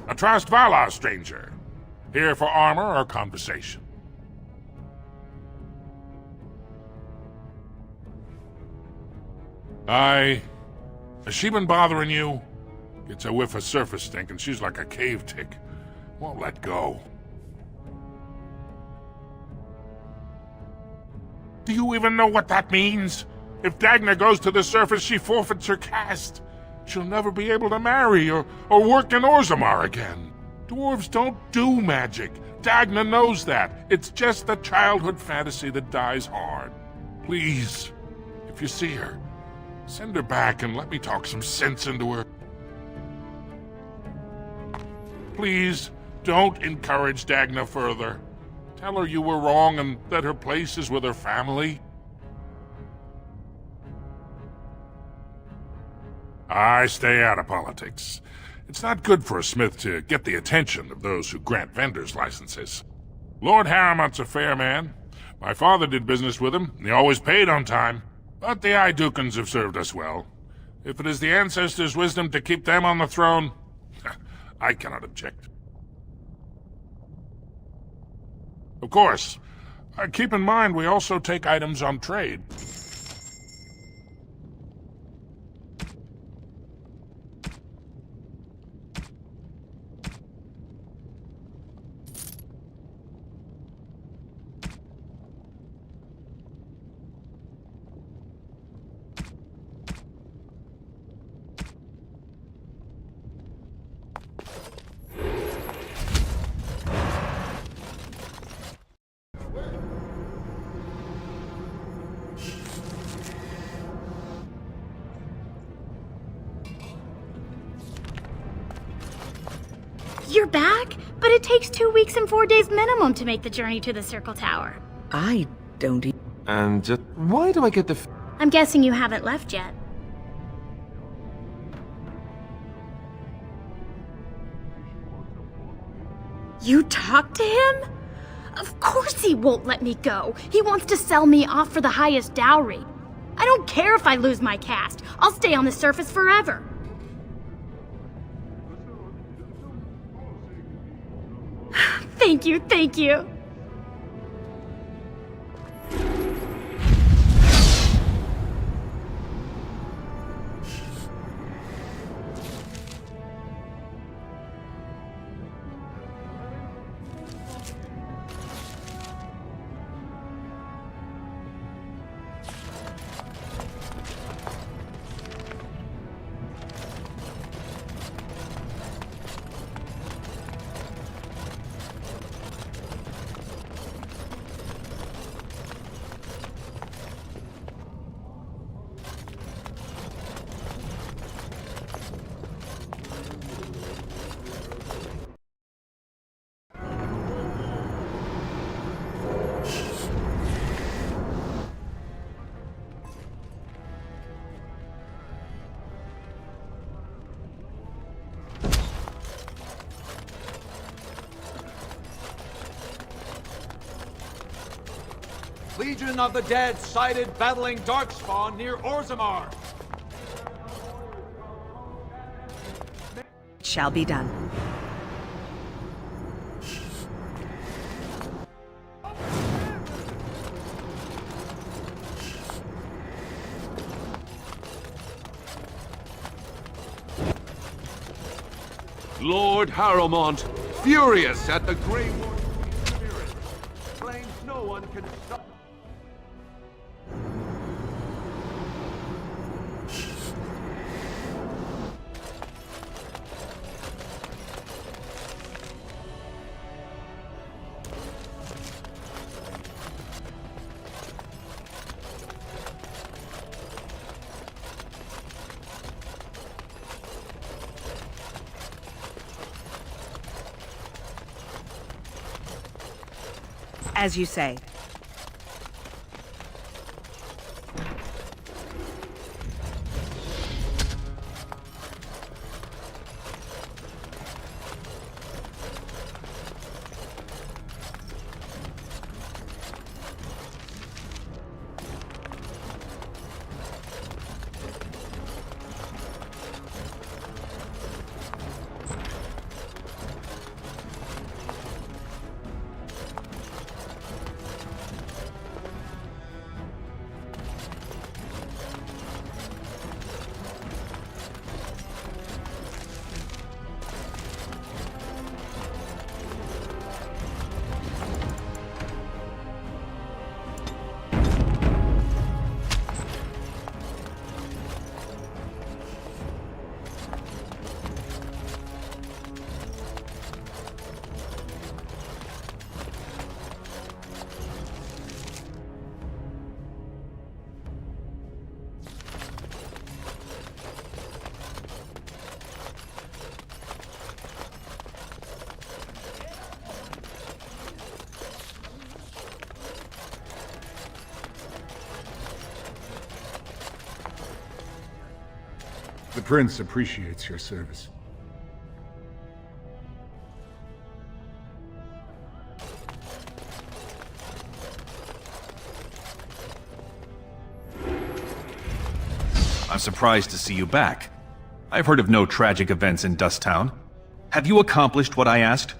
D: Atrast Valar, stranger. Here for armor or conversation? Has she been bothering you? Gets a whiff of surface stink and she's like a cave tick. Won't let go. Do you even know what that means? If Dagna goes to the surface, she forfeits her caste. She'll never be able to marry or work in Orzammar again. Dwarves don't do magic. Dagna knows that. It's just a childhood fantasy that dies hard. Please, if you see her, send her back and let me talk some sense into her. Please, don't encourage Dagna further. Tell her you were wrong and that her place is with her family. I stay out of politics. It's not good for a smith to get the attention of those who grant vendors licenses. Lord Harrowmont's a fair man. My father did business with him, and he always paid on time. But the Aidukans have served us well. If it is the ancestors' wisdom to keep them on the throne, I cannot object. Of course, keep in mind we also take items on trade.
S: You're back? But it takes 2 weeks and 4 days minimum to make the journey to the Circle Tower.
B: I don't eat.
A: And just why do I get the...
S: I'm guessing you haven't left yet. You talked to him? Of course he won't let me go. He wants to sell me off for the highest dowry. I don't care if I lose my caste. I'll stay on the surface forever. Thank you, thank you.
U: Legion of the Dead sighted battling Darkspawn near Orzammar.
L: It shall be done.
M: Lord Harrowmont, furious at the Grey Warden's spirit, claims no one can stop.
L: As you say.
C: The Prince appreciates your service.
E: I'm surprised to see you back. I've heard of no tragic events in Dusttown. Have you accomplished what I asked?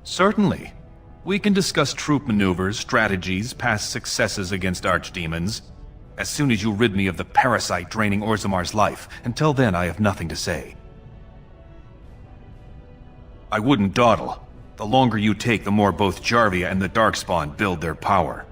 E: Certainly. We can discuss troop maneuvers, strategies, past successes against archdemons. As soon as you rid me of the parasite draining Orzammar's life. Until then, I have nothing to say. I wouldn't dawdle. The longer you take, the more both Jarvia and the Darkspawn build their power.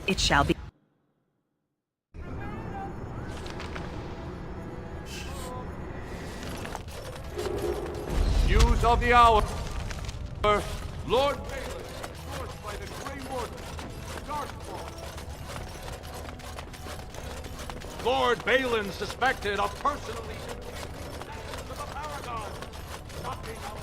L: It shall be.
U: News of the hour. Lord Balin, forced by the Grey Warden, Darkfall. Lord Balin suspected of personally to the Paragon, knocking out.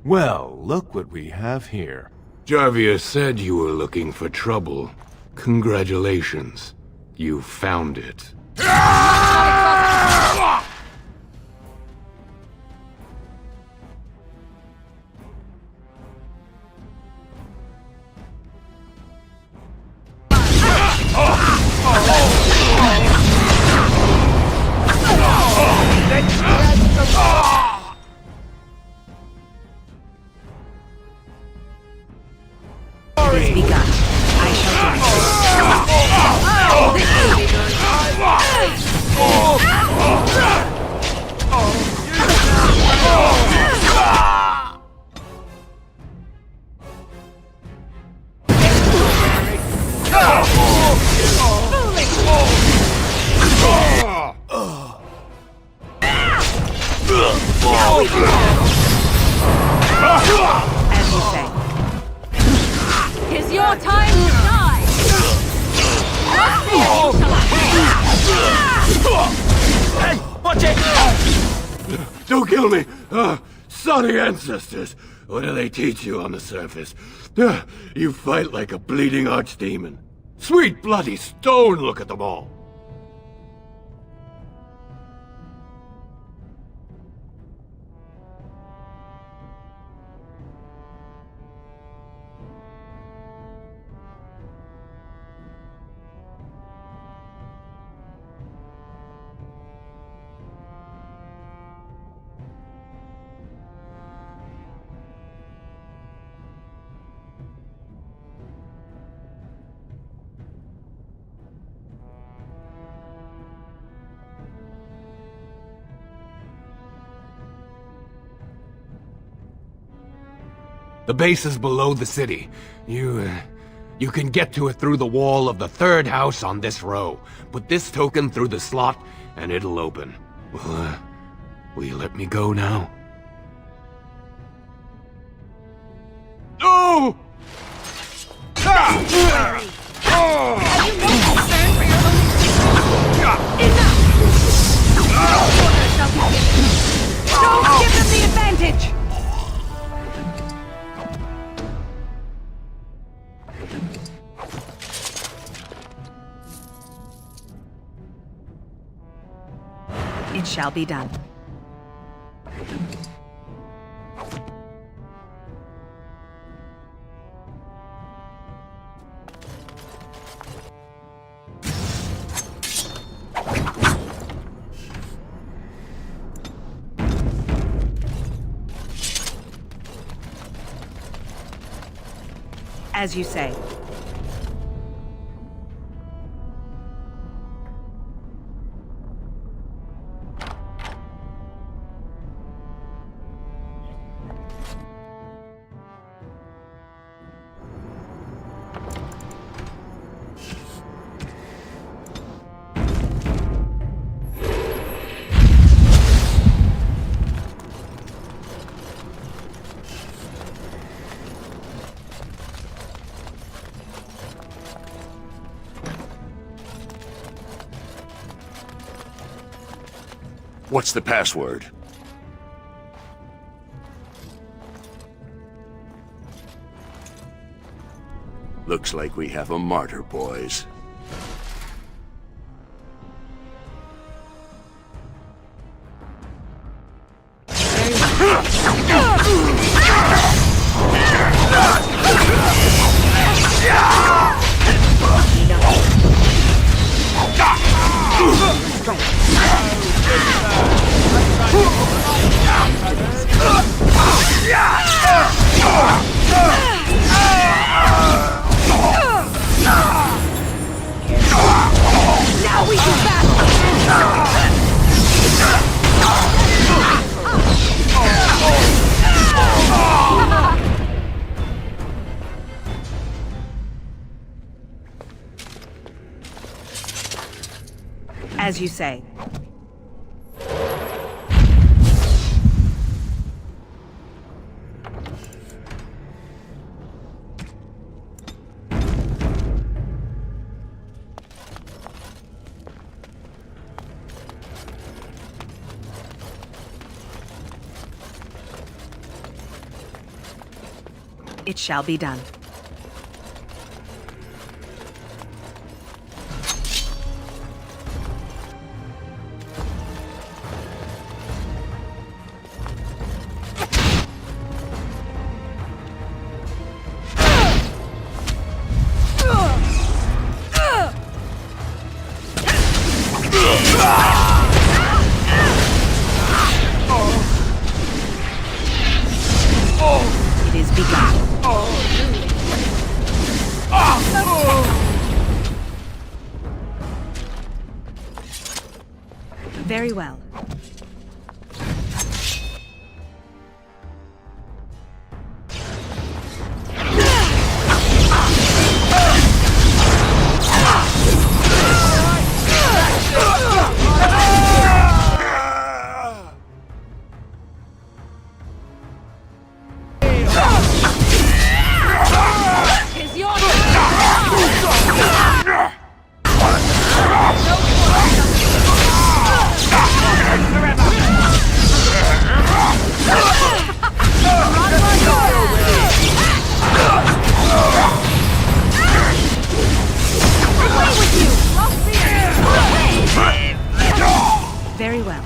P: Well, look what we have here.
V: Jarvia said you were looking for trouble. Congratulations. You found it.
L: Has begun. I As you say.
S: Is your time to die?
V: Hey, watch it! Don't kill me! Sorry ancestors. What do they teach you on the surface? You fight like a bleeding archdemon. Sweet bloody stone, look at them all.
I: The base is below the city. You can get to it through the wall of the third house on this row. Put this token through the slot, and it'll open.
V: Will you let me go now?
I: No!
L: Don't give them the advantage! It shall be done. As you say.
Q: What's the password? Looks like we have a martyr, boys.
L: Now we can battle! As you say. It shall be done. It is begun. Very well. Is your Very well.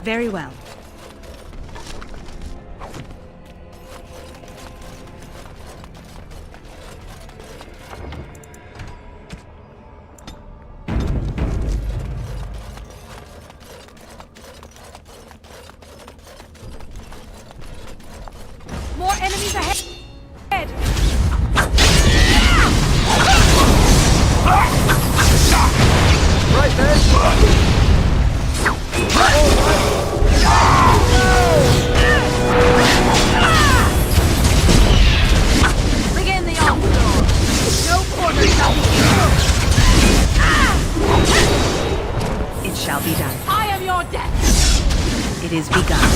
L: Very well. More enemies ahead!
M: Right there!
L: Begin the onslaught! No quarter shall be... It shall be done. I am your death! It is begun.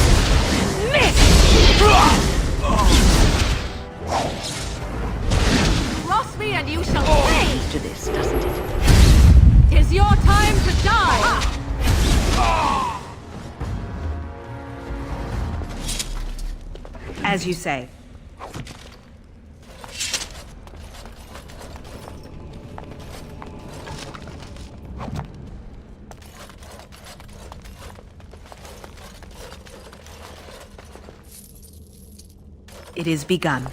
L: Cross me and you shall pay!
B: To this, doesn't it?
L: 'Tis your time to die! As you say. It is begun.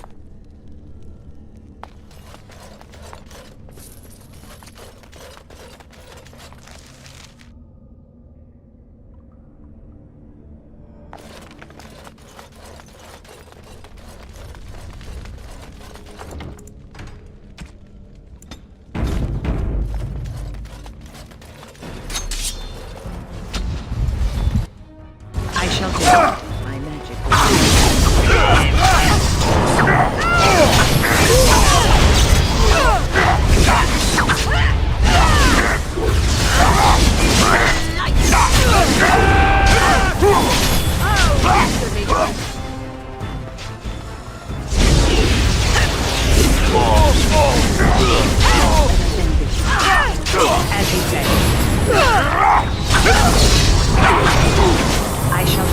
L: I shall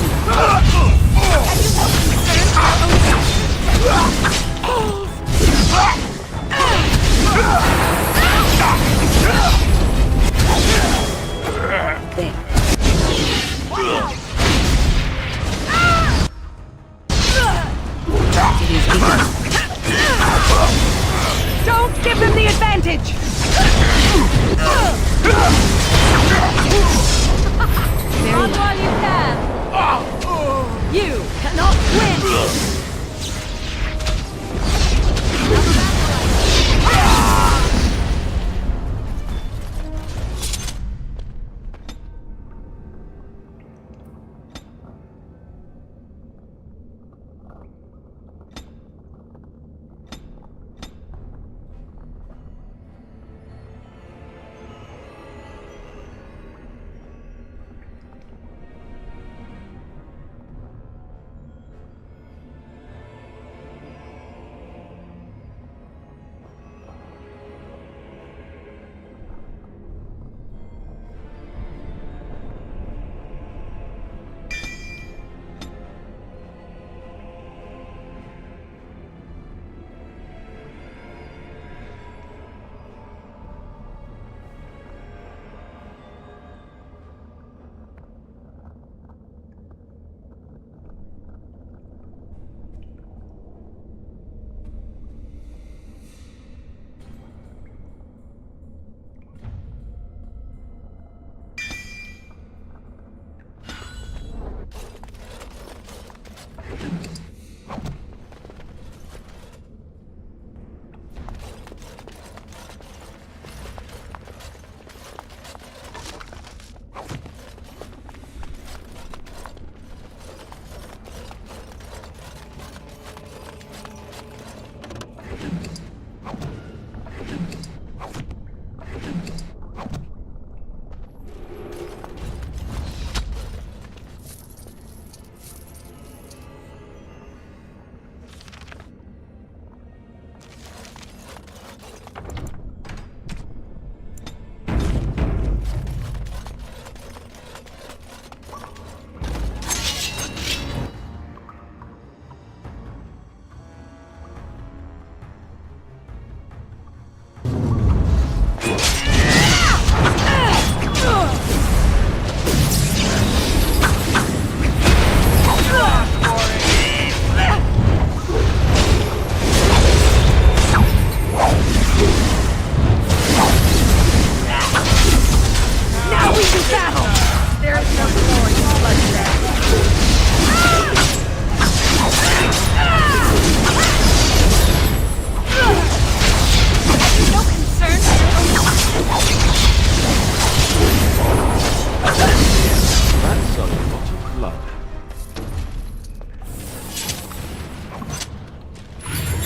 L: Don't give them the advantage!
F: Run while you can! You cannot win!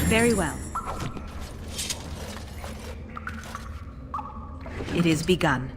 L: Very well. It is begun.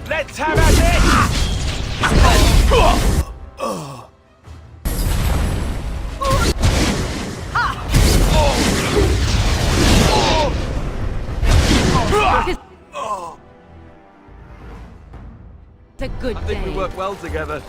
H: Let's have at it!
L: It's a good day.
U: I think we work well together.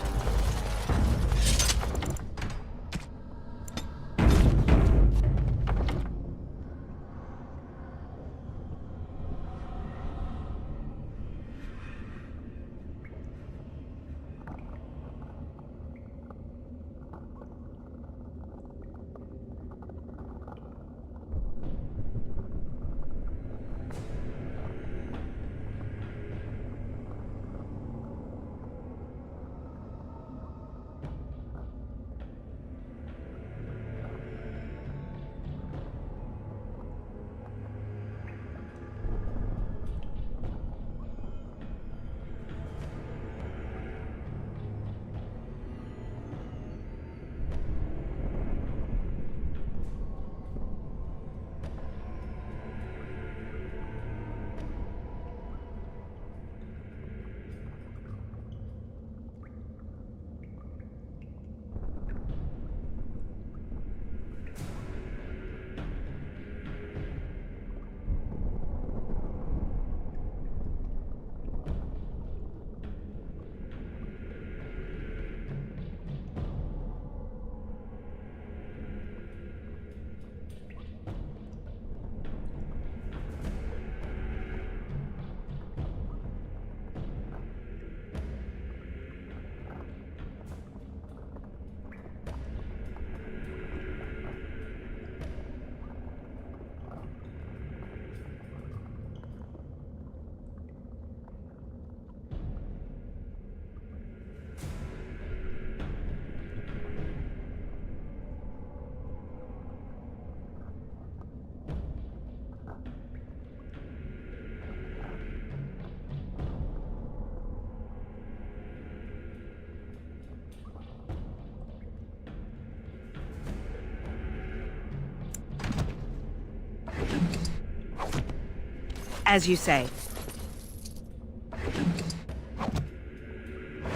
L: As you say.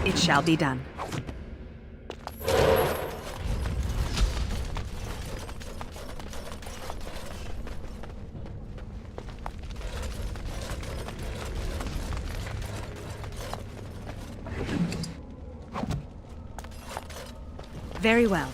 L: It shall be done. Very well.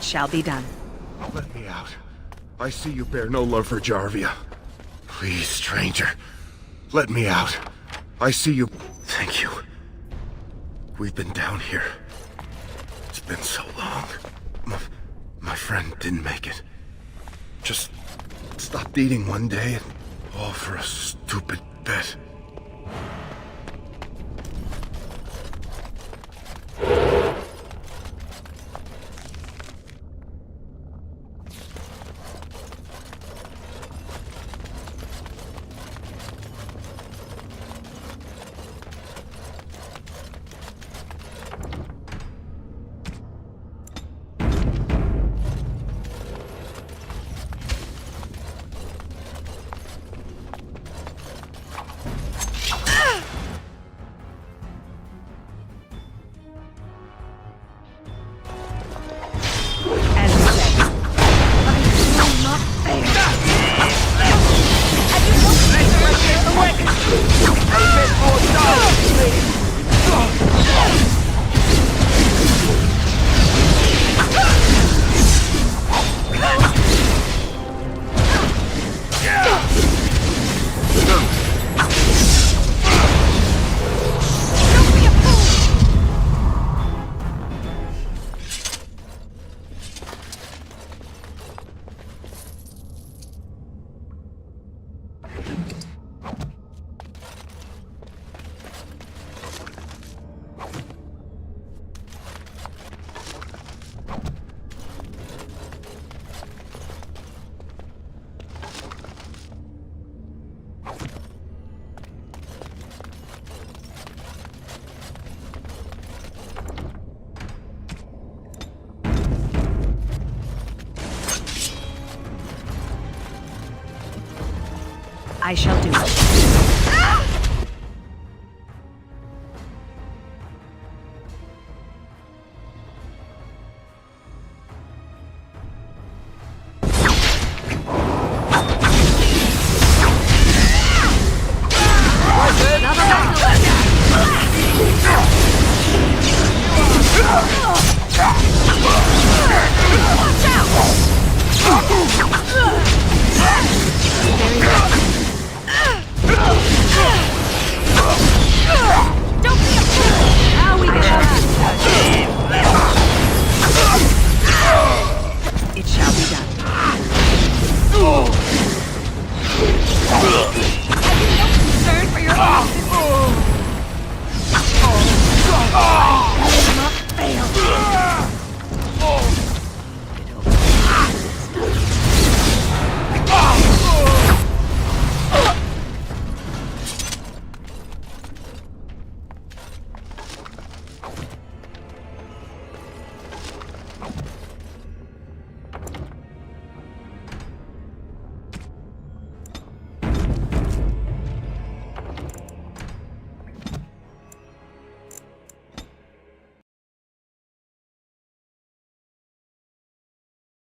L: It shall be done.
K: Let me out. I see you bear no love for Jarvia. Please, stranger. Let me out. I see you... Thank you. We've been down here. It's been so long. My friend didn't make it. Just stopped eating one day and all for a stupid bet.
L: I shall do it.